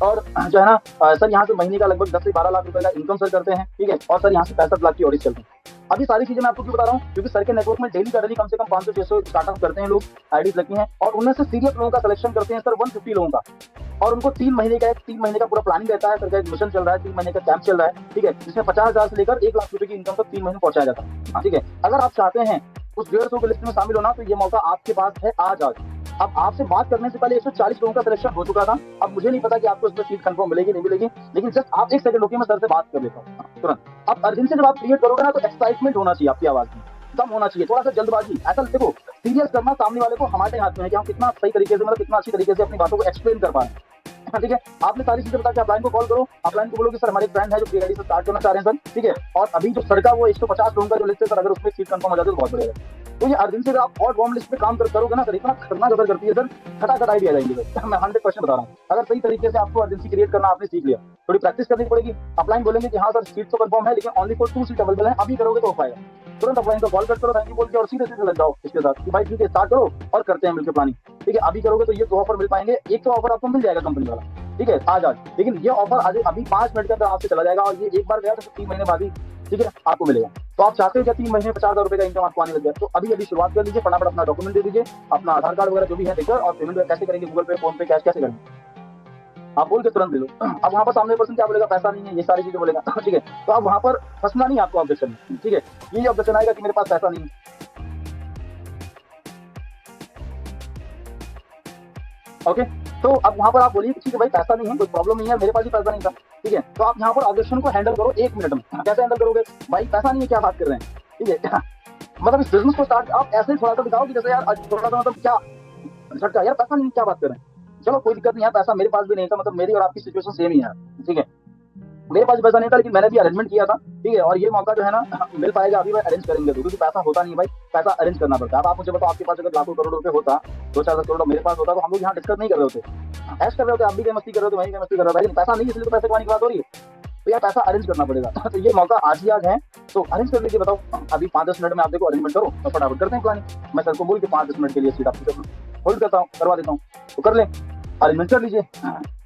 और जो है ना सर यहाँ से महीने का लगभग 10 से 12 लाख रुपए का इनकम सर करते हैं, ठीक है, और सर यहाँ से 65 लाख की ऑडिट चलती है। अभी सारी चीजें मैं आपको क्यों बता रहा हूँ, क्योंकि सर के नेटवर्क में डेली का कम से कम 500-600 स्टार्टअप करते हैं लोग, आईडीज लगती हैं, और उनमें से सीरियस लोगों का सिलेक्शन करते हैं सर 150 लोगों का, और उनको 3 महीने का पूरा प्लानिंग रहता है। सर का एक मिशन चल रहा है, 3 महीने का कैंप चल रहा है, ठीक है, जिसमें 50,000 से लेकर 1 लाख रुपए की इनकम तक 3 महीने पहुंचाया जाता है, ठीक है। अगर आप चाहते हैं उस 150 की लिस्ट में शामिल होना, तो ये मौका आपके पास है आज। अब आपसे बात करने से पहले 140 लोगों का सिलेक्शन हो चुका था। अब मुझे नहीं पता कि आपको इसमें सीट कंफर्म मिलेगी नहीं मिलेगी, लेकिन जस्ट आप 1 सेकंड रुकिए, मैं सर से बात कर लेता हूँ तुरंत। अब अर्जेंसी जब आप क्रिएट करोगे ना, तो एक्साइटमेंट होना चाहिए आपकी आवाज में, कम होना चाहिए, थोड़ा सा जल्दबाजी। ऐसा देखो, सीरियस करना सामने वाले को हमारे हाथ में है कि हम कितना सही तरीके से, मतलब कितना अच्छी तरीके से अपनी बातों को एक्सप्लेन कर पा रहे हैं, ठीक है। आपने सारी चीजें बता के अपलाइन को कॉल करो, अपलाइन को बोलो कि सर हमारे फ्रेंड है जो फ्री आईडी से स्टार्ट करना चाह रहे हैं सर, ठीक है, और अभी जो सर का वो 150 लोगों का जो लिस्ट है सर, अगर उसमें सीट कंफर्म हो जाती है तो बहुत बढ़िया है। तो ये अर्जेंसी अगर आप और वार्म लिस्ट पे काम करोगे ना सर, इतना खतरनाक असर करती है सर, खटाखट आइडिया आ जाएंगे सर। मैं 100% बता रहा हूँ, अगर सही तरीके से आपको अर्जेंसी क्रिएट करना आपने सीख लिया, थोड़ी प्रैक्टिस करनी पड़ेगी। अपलाइन बोलेंगे कि हाँ सर सीट तो कंफर्म है, लेकिन ओनली फॉर 2 सीट अवेलेबल है, अभी करोगे तो हो पाएगा। तुरंत अपलाइन को कॉल करो, थैंक यू बोल के, और सीधे सीधे लग जाओ इसके साथ कि भाई ठीक है स्टार्ट करो और करते हैं मिलकर प्लानिंग, ठीक है। अभी करोगे तो ये 2 ऑफर मिल पाएंगे, एक तो ऑफर आपको मिल जाएगा कंपनी वाला, ठीक है, आज, लेकिन ये ऑफर आज अभी 5 मिनट के अंदर आपसे चला जाएगा, और ये एक बार गया तो 3 महीने बाद ही, ठीक है, आपको मिलेगा। तो आप चाहते हो क्या 3 महीने में 50,000 रुपए का इनकम आपको आने लग जाए, तो अभी शुरुआत कर लीजिए, फटाफट अपना डॉक्यूमेंट दे दीजिए, अपना आधार कार्ड वगैरह जो भी है देकर, और पेमेंट कैसे करेंगे, गूगल पे, फोन पे, कैश कैसे करेंगे, आप बोल के तुरंत ले लो। अब वहां पर सामने पर्सन क्या बोलेगा, पैसा नहीं है, ये सारी चीजें बोलेगा, ठीक है, तो अब वहां पर फंसना नहीं आपको ऑब्जेक्शन में, ठीक है। ये ऑब्जेक्शन आएगा कि मेरे पास पैसा नहीं है, ओके, तो अब वहां पर आप बोलिए ठीक है भाई पैसा नहीं है, कोई प्रॉब्लम नहीं है, मेरे पास भी पैसा नहीं था, ठीक है। तो आप यहाँ पर ऑब्जेक्शन को हैंडल करो 1 मिनट में। कैसे हैंडल करोगे, भाई पैसा नहीं है, क्या बात कर रहे हैं, ठीक है। मतलब इस बिजनेस को स्टार्ट आप ऐसे थोड़ा सा दिखाओ कि जैसे यार थोड़ा सा, मतलब क्या झटका, यार पैसा नहीं, क्या बात कर रहे हैं, चलो कोई दिक्कत नहीं है, पैसा मेरे पास भी नहीं था, मतलब मेरी और आपकी सिचुएशन सेम ही है, ठीक है। मेरे पास पैसा नहीं था, लेकिन मैंने भी अरेंजमेंट किया था, ठीक है, और ये मौका जो है ना मिल पाएगा अभी, मैं अरेंज करेंगे, क्योंकि पैसा होता नहीं है भाई, पैसा अरेंज करना पड़ता है। अब आप मुझे बताओ, आपके पास अगर लाखों करोड़ रुपए होता, 2-4 करोड़ मेरे पास होता, तो हम लोग यहाँ डिस्कस नहीं कर रहे होते, ऐश कर रहे होते, आप भी क्या मस्ती कर रहे हो, मैं भी मस्ती कर रहा था, लेकिन पैसा नहीं, इसलिए तो पैसे कमाने की बात हो रही है, तो यार पैसा अरेंज करना पड़ेगा। तो ये मौका आज ही आज है, तो अरेंज कर लीजिए। बताओ अभी 5-10 मिनट में आप देखो अरेंजमेंट करो, तो फटाफट करते हैं प्लानिंग। मैं सर को बोल के 5-10 मिनट के लिए सीट आपकी होल्ड करता हूँ, करवा देता हूँ, तो कर लें, अरेंजमेंट कर लीजिए।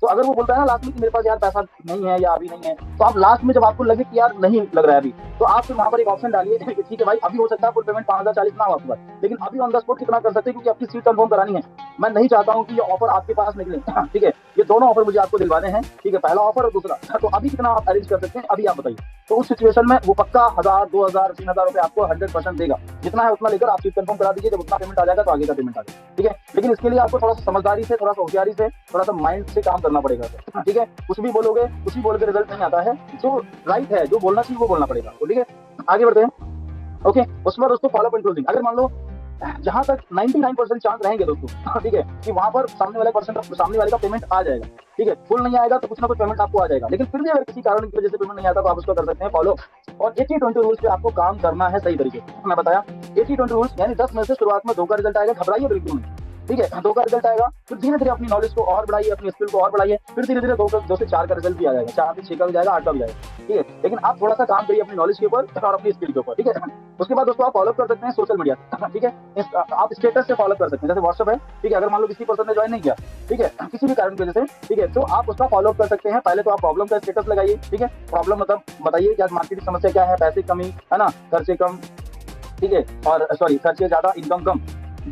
तो अगर वो बोलता है ना लास्ट में कि मेरे पास यार पैसा नहीं है या अभी नहीं है, तो आप लास्ट में जब आपको लगे कि यार नहीं लग रहा है अभी, तो आप फिर वहां पर एक ऑप्शन डालिए कि ठीक है भाई अभी हो सकता है फुल पेमेंट 5,040 ना हो आपके पास, लेकिन अभी ऑन द स्पॉट कितना कर सकते हैं, क्योंकि आपकी सीट कंफर्म करानी है। मैं नहीं चाहता हूँ कि ये ऑफर आपके पास निकले, ठीक है, ये दोनों ऑफर मुझे आपको दिलवाने हैं, ठीक है, पहला ऑफर और दूसरा। तो अभी कितना आप अरेंज कर सकते हैं, अभी आप बताइए। तो उस सिचुएशन में वो पक्का 1,000, 2,000, 3,000 रुपए आपको 100% देगा, जितना है उतना लेकर आप सीट कंफर्म करा दीजिए। जब उतना पेमेंट आ जाएगा तो आगे का पेमेंट आ जाएगा, ठीक है। लेकिन इसके लिए आपको थोड़ा सा समझदारी से, थोड़ा सा होशियारी से, थोड़ा सा माइंड से काम करना पड़ेगा, ठीक है। कुछ भी बोलोगे, कुछ भी बोल के रिजल्ट नहीं आता है, जो राइट है, जो बोलना चाहिए वो बोलना पड़ेगा, ठीक है। आगे बढ़ते हैं, ओके। उसमें दोस्तों फॉलो अप क्लोजिंग, अगर मान लो जहां तक 99% चांस रहेंगे दोस्तों, ठीक है, कि वहां पर सामने वाले का पेमेंट आ जाएगा, ठीक है। फुल नहीं आएगा तो कुछ ना कुछ पेमेंट आपको आ जाएगा, लेकिन फिर भी अगर किसी कारण की वजह से पेमेंट नहीं आता तो आप उसको कर सकते हैं फॉलो। और 80-20 रूल्स पे आपको काम करना है सही तरीके से। मैं बताया 80-20 रूल्स, यानी 10 में से शुरुआत में 2 का रिजल्ट आएगा, घबराइए बिल्कुल नहीं, ठीक है। 2 का रिजल्ट आएगा, फिर धीरे धीरे अपनी नॉलेज को और बढ़ाइए, अपनी स्किल को और बढ़ाइए, फिर धीरे धीरे 2 से 4 का रिजल्ट भी आ जाएगा, 4 से 6 का भी जाएगा, 8 का भी जाएगा, ठीक है। लेकिन आप थोड़ा सा काम करिए अपनी नॉलेज के ऊपर और अपनी स्किल के ऊपर, ठीक है। उसके बाद दोस्तों आप फॉलो कर सकते हैं सोशल मीडिया, ठीक है। आप स्टेटस से फॉलो कर सकते हैं, जैसे व्हाट्सएप है, ठीक है। अगर मान लो किसी पर्सन ने ज्वाइन नहीं किया, ठीक है, किसी भी कारण की वजह से, ठीक है, तो आप उसका फॉलो कर सकते हैं। पहले तो आप प्रॉब्लम का स्टेटस लगाइए, ठीक है। प्रॉब्लम मतलब बताइए क्या मार्केट की समस्या क्या है, पैसे कमी है ना, खर्चे कम, ठीक है, और सॉरी खर्चे ज्यादा इनकम कम,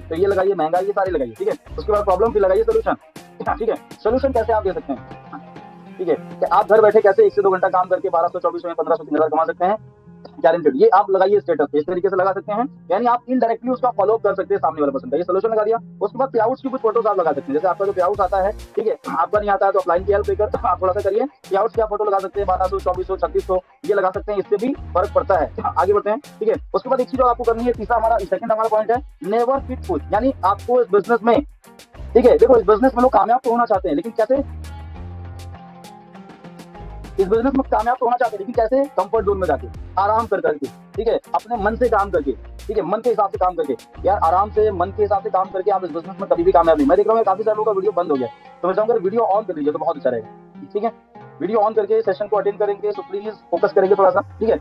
तो ये लगाइए, महंगाई, ये सारे लगाइए, ठीक है। उसके बाद प्रॉब्लम फिर लगाइए सोल्यूशन, ठीक है। सोल्यूशन कैसे आप दे सकते हैं, ठीक है, कि आप घर बैठे कैसे 1 से 2 घंटा काम करके 1200, 2400, 1500, 3000 कमा सकते हैं, गारंटेड। ये आप लगाइए स्टेटस, इस तरीके से लगा सकते हैं, यानी आप इनडायरेक्टली उसका फॉलो अप कर सकते हैं सामने वाले पर्सन का। ये सोल्यूशन लगा दिया। उसके बाद पे आउट्स की कुछ फोटोज आप लगा सकते हैं। जैसे आपका जो पे आउट आता है, ठीक है, आपका नहीं आता है तो ऑफलाइन की हेल्प लेकर आप थोड़ा सा करिए। पे आउट्स की आप फोटो लगा सकते हैं 1200, 2400, 3600 ये लगा सकते हैं, इससे भी फर्क पड़ता है। आगे बढ़ते हैं, ठीक है। उसके बाद एक चीज आपको करनी है, तीसरा हमारा सेकंड हमारा पॉइंट है, नेवर क्विट फुल, यानी आपको इस बिजनेस में, ठीक है, देखो इस बिजनेस में लोग कामयाब तो होना चाहते हैं, लेकिन कैसे, इस बिजनेस में कामयाब तो होना चाहते हैं, लेकिन कैसे, कंफर्ट जोन में जाके, आराम कर करके, ठीक है, अपने मन से काम करके, ठीक है, मन के हिसाब से काम करके। यार आराम से मन के हिसाब से काम करके आप इस बिजनेस में कभी भी कामयाब नहीं। मैं देख रहा हूँ काफी सारे लोगों का वीडियो बंद हो गया, तो मैं चाहूंगा वीडियो ऑन कर लीजिए तो बहुत अच्छा रहेगा, ठीक है। वीडियो ऑन करके सेशन को अटेंड करेंगे तो प्लीज फोकस करेंगे थोड़ा सा, ठीक है।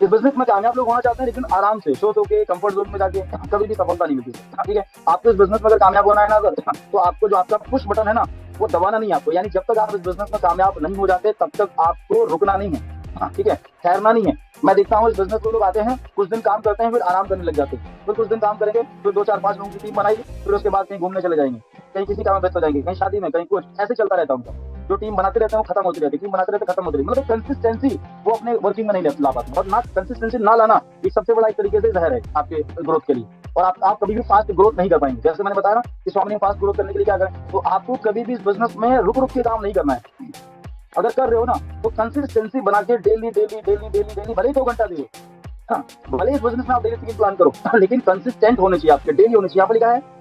इस बिजनेस में कामयाब लोग होना चाहते हैं, लेकिन आराम से सो के कंफर्ट जोन में जाके कभी भी सफलता नहीं मिलती, ठीक है। आपको इस बिजनेस में अगर कामयाब होना है ना अगर, तो आपको जो आपका पुश बटन है ना वो दबाना नहीं है आपको, यानी जब तक आप इस बिजनेस में कामयाब नहीं हो जाते तब तक आपको रुकना नहीं है, ठीक है, ठहरना नहीं है। मैं देखता हूँ इस बिजनेस को लोग आते हैं, कुछ दिन काम करते हैं, फिर आराम करने लग जाते हैं, फिर कुछ दिन काम करेंगे, फिर 2 4 5 लोगों की टीम बनाएगी, फिर उसके बाद कहीं घूमने चले जाएंगे, कहीं किसी काम में व्यस्त हो जाएंगे, कहीं शादी में, कहीं कुछ ऐसे चलता रहता है उनका। जो टीम बनाते रहते हैं वो खत्म होती रहती है, टीम बनाते रहते खत्म होती रहती है, मतलब कंसिस्टेंसी वो अपने वर्किंग में नहीं ला पाते। और ना कंसिस्टेंसी ना लाना एक सबसे बड़ा एक तरीके से जहर है आपके ग्रोथ के लिए। और आप कभी भी फास्ट ग्रोथ नहीं कर पाएंगे। जैसे मैंने बताया ना कि स्वामी ने फास्ट ग्रोथ करने के लिए क्या करें, तो आपको कभी भी इस बिजनेस में रुक रुक के काम नहीं करना है। अगर कर रहे हो ना तो कंसिस्टेंसी बना के daily daily daily daily daily, भले ही 2 घंटा दिए, हाँ, भले इस बिजनेस में आप डेली स्किल प्लान करो, लेकिन कंसिस्टेंट होने चाहिए आपके, डेली होने चाहिए। यहाँ पर लिखा है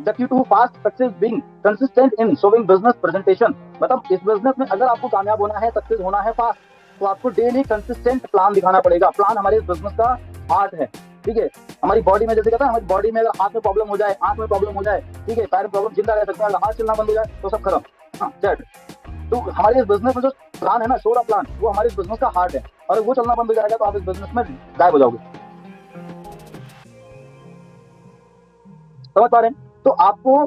the key to fast success being consistent in showing business presentation। मतलब इस बिजनेस में अगर आपको कामयाब होना है, सक्सेस होना है फास्ट, तो आपको डेली कंसिस्टेंट प्लान दिखाना पड़ेगा। प्लान हमारे इस बिजनेस का हार्ट है, ठीक है। हमारी बॉडी में जैसे कहता है, हमारी बॉडी में अगर हाथ में प्रॉब्लम हो जाए, आंख में प्रॉब्लम हो जाए, ठीक है, पैर में प्रॉब्लम, जिंदा रह सकते हैं, अगर हाथ चलना बंद हो जाए तो सब खत्म, हाँ, डेड। तो हमारे इस बिजनेस में जो प्लान है ना, शोरा प्लान, वो हमारे इस बिजनेस का हार्ट है। और वो चलना बंद हो जाएगा तो आप इस बिजनेस में गायब हो जाओगे। समझ पा रहे हैं? तो आपको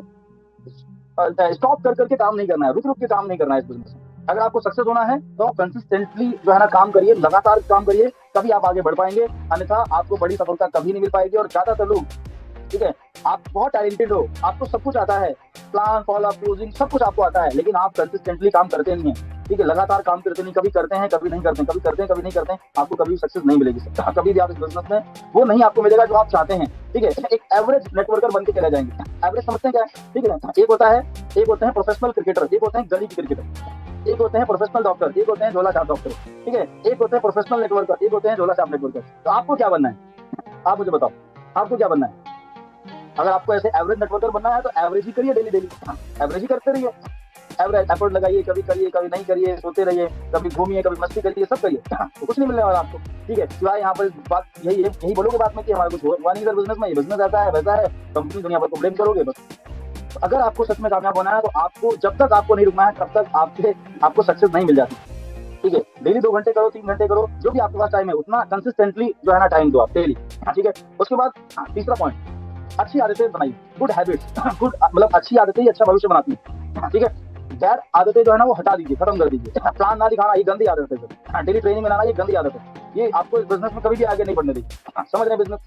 स्टॉप कर करके काम नहीं करना है, रुक रुक के काम नहीं करना है इस बिजनेस में। अगर आपको सक्सेस होना है तो कंसिस्टेंटली जो है ना काम करिए, लगातार काम करिए, तभी आप आगे बढ़ पाएंगे, अन्यथा आपको बड़ी सफलता कभी नहीं मिल पाएगी। और ज्यादातर लोग, ठीक है, आप बहुत टैलेंटेड हो, आपको सब कुछ आता है, प्लान फॉलो अप क्लोजिंग सब कुछ आपको आता है, लेकिन आप कंसिस्टेंटली काम करते नहीं है, ठीक है, लगातार काम करते नहीं, कभी करते हैं कभी नहीं करते हैं, कभी करते हैं कभी नहीं करते हैं, आपको कभी सक्सेस नहीं मिलेगी। कभी भी आप इस बिजनेस में वो नहीं आपको मिलेगा जो आप चाहते हैं, ठीक है। एक एवरेज नेटवर्कर बन के चले जाएंगे। एवरेज समझते हैं क्या है, ठीक है। एक होते हैं प्रोफेशनल क्रिकेटर, एक होते हैं गली के क्रिकेटर, एक होते हैं प्रोफेशनल डॉक्टर, एक होते हैं झोला छाप डॉक्टर, ठीक है, एक होते हैं प्रोफेशनल नेटवर्कर, एक होते हैं झोला छाप नेटवर्कर। तो आपको क्या बनना है, आप मुझे बताओ, आपको क्या बनना है? अगर आपको ऐसे एवरेज नेटवर्कर बनना है तो एवरेज ही करिए, डेली डेली एवरेज ही करते रहिए, एवरेज एफर्ट लगाइए, कभी करिए कभी नहीं करिए, सोते रहिए, कभी घूमिए कभी मस्ती करिए, सब करिए, तो कुछ नहीं मिलने वाला आपको, ठीक है। सिवाय यहाँ पर बात यही बोलोगे बात में कि हमारा कुछ हुआ नहीं सर बिजनेस में, ये बिजनेस ऐसा है वैसा है, कंपनी दुनिया भर को ब्लेम करोगे बस। तो अगर आपको सच में कामयाब होना है तो आपको, जब तक आपको नहीं रुकना है तब तक आपको सक्सेस नहीं मिल जाती, ठीक है। डेली 2 घंटे करो, 3 घंटे करो, जो भी आपके पास टाइम है उतना कंसिस्टेंटली जो है ना टाइम दो आप डेली, ठीक है। उसके बाद तीसरा पॉइंट, अच्छी आदतें बनाइए, गुड हैबिट्स, गुड मतलब अच्छी आदतें ही अच्छा भविष्य बनाती है, ठीक है। बैड आदतें जो है ना वो हटा दीजिए, खत्म कर दीजिए। प्लान ना दिखाना ये गंदी आदत है सर, डेली ट्रेनिंग में लाना ये गंदी आदत है, ये आपको इस बिजनेस में कभी भी आगे नहीं बढ़ने देगी। समझ रहे बिजनेस,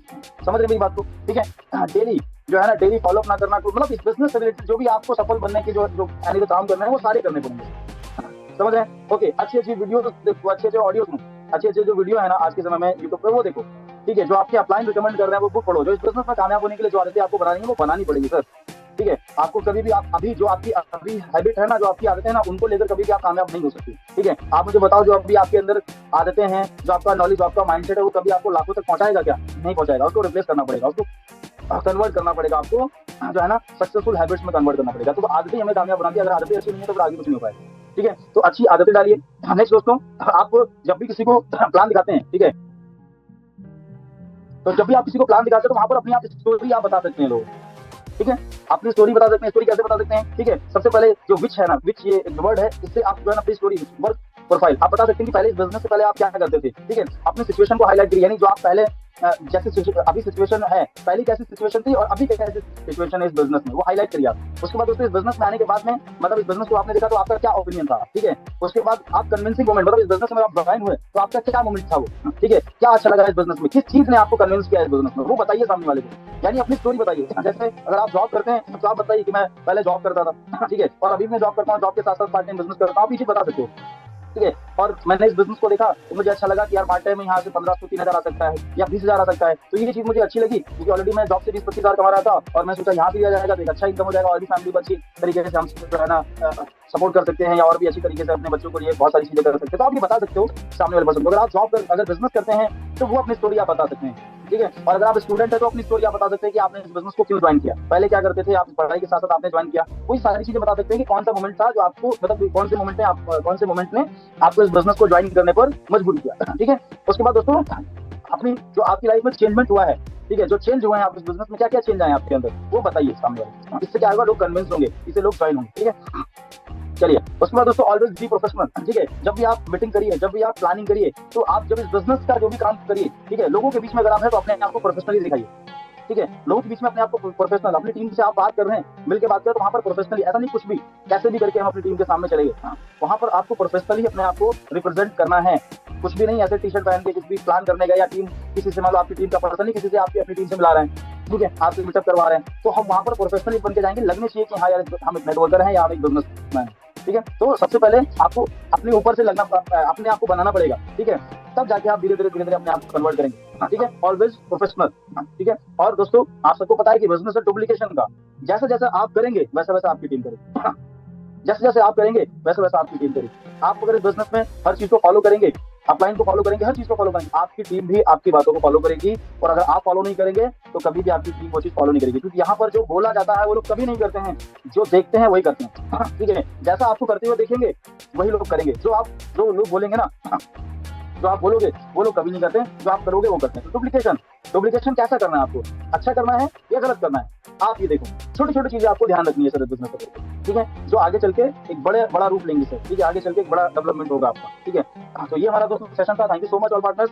समझ रहे मेरी बात को, ठीक है। डेली जो है ना डेली फॉलो अप ना करना, मतलब इस बिजनेस से रिलेटेड जो भी आपको सफल बनने के जो यानी जो काम करना है वो सारे करने पड़ेंगे। समझ रहे हैं? ओके, अच्छी अच्छी वीडियो देखो, अच्छे अच्छे ऑडियो सुनो, अच्छे अच्छे जो वीडियो है ना आज के समय में यूट्यूब पे वो देखो, ठीक है। जो आपके अपलाइन रिकमेंड कर रहे हैं वो बुक पढ़ो। जो इस बिजनेस में कामयाब होने के लिए जो आदतें आपको बनानी है वो बनानी पड़ेगी सर, ठीक है। आपको कभी भी आप अभी जो आपकी अभी हैबिट है ना, जो आपकी आदतें हैं ना, उनको लेकर कभी भी आप कामयाब नहीं हो सकती, ठीक है। आप मुझे बताओ जो अभी आपके अंदर आदतें हैं, जो आपका नॉलेज, आपका माइंडसेट है, वो कभी आपको लाखों तक पहुंचाएगा क्या? नहीं पहुंचाएगा। उसको रिप्लेस करना पड़ेगा, उसको कन्वर्ट करना पड़ेगा, आपको जो है ना सक्सेसफुल हैबिट्स में कन्वर्ट करना पड़ेगा। तो आदतें हमें कामयाब बनाती है, अगर आदतें अच्छी नहीं है तो फिर आगे कुछ नहीं हो पाएगा, ठीक है। तो अच्छी आदतें डालिए। नेक्स्ट दोस्तों, आप जब भी किसी को प्लान दिखाते हैं, ठीक है, तो जब भी आप किसी को प्लान दिखाते हैं तो वहां पर अपनी आप स्टोरी आप बता सकते हैं लोग, ठीक है। अपनी स्टोरी बता सकते हैं। स्टोरी कैसे बता सकते हैं, ठीक है। सबसे पहले जो विच है ना, विच ये वर्ड है, इससे आप जो है ना अपनी स्टोरी, वर्क प्रोफाइल आप बता सकते हैं कि पहले इस बिजनेस से पहले आप क्या करते थे, ठीक है। अपनी सिचुएशन को हाईलाइट करिए, यानी जो आप पहले जैसे अभी सिचुएशन है, पहले कैसी सिचुएशन थी और अभी कैसी सिचुएशन है इस बिजनेस में, वो हाईलाइट करिए आप। उसके बाद दोस्तों इस बिजनेस में आने के बाद में, मतलब इस बिजनेस को आपने देखा तो आपका क्या ओपिनियन था, ठीक है। उसके बाद आप कन्विंसिंग मोमेंट, मतलब इस बिजनेस में आप ज्वाइन हुए तो आपका क्या मोमेंट था वो, ठीक है। क्या अच्छा लगा इस बिजनेस में, किस चीज ने आपको कन्विंस किया इस बिजनेस में, वो बताइए सामने वाले को, यानी अपनी स्टोरी बताइए। जैसे अगर आप जॉब करते हैं तो आप बताइए कि मैं पहले जॉब करता था, ठीक है, और अभी मैं जॉब करता हूँ, जॉब के साथ साथ पार्ट टाइम बिजनेस करता हूँ, आप ये चीज बता सकते हो, ठीक है। और मैंने इस बिजनेस को देखा तो मुझे अच्छा लगा कि यार पार्ट टाइम में यहाँ से 1500 3000 आ सकता है या 20,000 आ सकता है। तो ये चीज मुझे अच्छी लगी क्योंकि ऑलरेडी मैं जॉब से 20-25,000 कमा रहा था और मैं सोचा यहाँ भी आ जाएगा तो एक अच्छा इनकम हो जाएगा और भी फैमिली को अच्छी तरीके से हम जो है ना सपोर्ट कर सकते हैं या और भी अच्छी तरीके से अपने बच्चों को लिए बहुत सारी चीजें कर सकते हैं। तो आप ये बता सकते हो सामने वाले पर्सन को, अगर आप जॉब कर अगर बिजनेस करते हैं तो वो अपनी स्टोरी आप बता सकते हैं, ठीक है। और अगर आप स्टूडेंट है तो अपनी स्टोरी आप बता सकते हैं कि आपने इस बिजनेस को क्यों ज्वाइन किया, पहले क्या करते थे, आप पढ़ाई के साथ साथ आपने ज्वाइन किया, वही सारी चीजें बता सकते हैं कि कौन सा मोमेंट था जो आपको मतलब कौन से मोमेंट ने आपको इस बिजनेस को ज्वाइन करने पर मजबूर किया, ठीक है। उसके बाद दोस्तों अपनी जो आपकी लाइफ में चेंजमेंट हुआ है, ठीक है, जो चेंज हुए हैं आप इस बिजनेस में, क्या क्या चेंज आए हैं आपके अंदर, वो बताइए सामने वाले। इससे क्या होगा, लोग कन्विंस होंगे, इससे लोग ज्वाइन होंगे, ठीक है। चलिए उसके बाद दोस्तों ऑलवेज बी प्रोफेशनल, ठीक है। जब भी आप मीटिंग करिए, जब भी आप प्लानिंग करिए, तो आप जब इस बिजनेस का जो भी काम करिए, ठीक है, लोगों के बीच में अगर आप है तो अपने आप को प्रोफेशनली दिखाइए, ठीक है। लोगों के बीच में अपने आप को प्रोफेशनल, अपनी टीम से आप बात कर रहे हैं, मिलकर बात करें तो वहां पर प्रोफेशनली, ऐसा नहीं कुछ भी कैसे भी करके हम अपनी टीम के सामने चले गए, वहां पर आपको प्रोफेशनली अपने आप को रिप्रेजेंट करना है। कुछ भी नहीं ऐसे टी शर्ट पहन के कुछ भी प्लान करने गए या टीम किसी से, मान लो आपकी टीम का पर्सन नहीं किसी से आपकी अपनी टीम से मिला रहे हैं, ठीक है, आपसे मीटअप करवा रहे हैं, तो हम वहां पर प्रोफेशनली बन के जाएंगे, लगने चाहिए कि हाँ यार हम एक नेटवर्कर हैं या हम एक बिजनेसमैन, ठीक है। तो सबसे पहले आपको अपने ऊपर से लगना, अपने आप को बनाना पड़ेगा, ठीक है, तब जाके आप धीरे धीरे अपने आप को कन्वर्ट करेंगे, ठीक है। ऑलवेज प्रोफेशनल, ठीक है। और दोस्तों आप सबको पता है कि बिजनेस है डुप्लीकेशन का, जैसा जैसा आप करेंगे वैसा वैसा आपकी टीम करेगी, जैसे जैसे आप करेंगे वैसे वैसा आपकी टीम करेगी। आप अगर इस बिजनेस में हर चीज को फॉलो करेंगे, अपलाइन को फॉलो करेंगे, हर चीज को फॉलो करेंगे, आपकी टीम भी आपकी बातों को फॉलो करेगी। और अगर आप फॉलो नहीं करेंगे तो कभी भी आपकी टीम वो चीज फॉलो नहीं करेगी, क्योंकि यहाँ पर जो बोला जाता है वो लोग कभी नहीं करते हैं, जो देखते हैं वही करते हैं, ठीक है। जैसा आपको करते हुए देखेंगे वही लोग करेंगे, जो लोग बोलेंगे ना, जो आप बोलोगे वो लोग कभी नहीं करते, जो आप करोगे वो करते हैं। तो डुप्लीकेशन कैसा करना है आपको, अच्छा करना है या गलत करना है, आप ये देखो, छोटी छोटी चीजें आपको ध्यान रखनी है सर बिजनेस को, ठीक है, जो आगे चल के एक बड़ा रूप लेंगे सर, ठीक है, आगे चल के एक बड़ा डेवलपमेंट होगा आपका, ठीक है। तो ये हमारा दोस्तों सेशन था। Thank you so much all partners.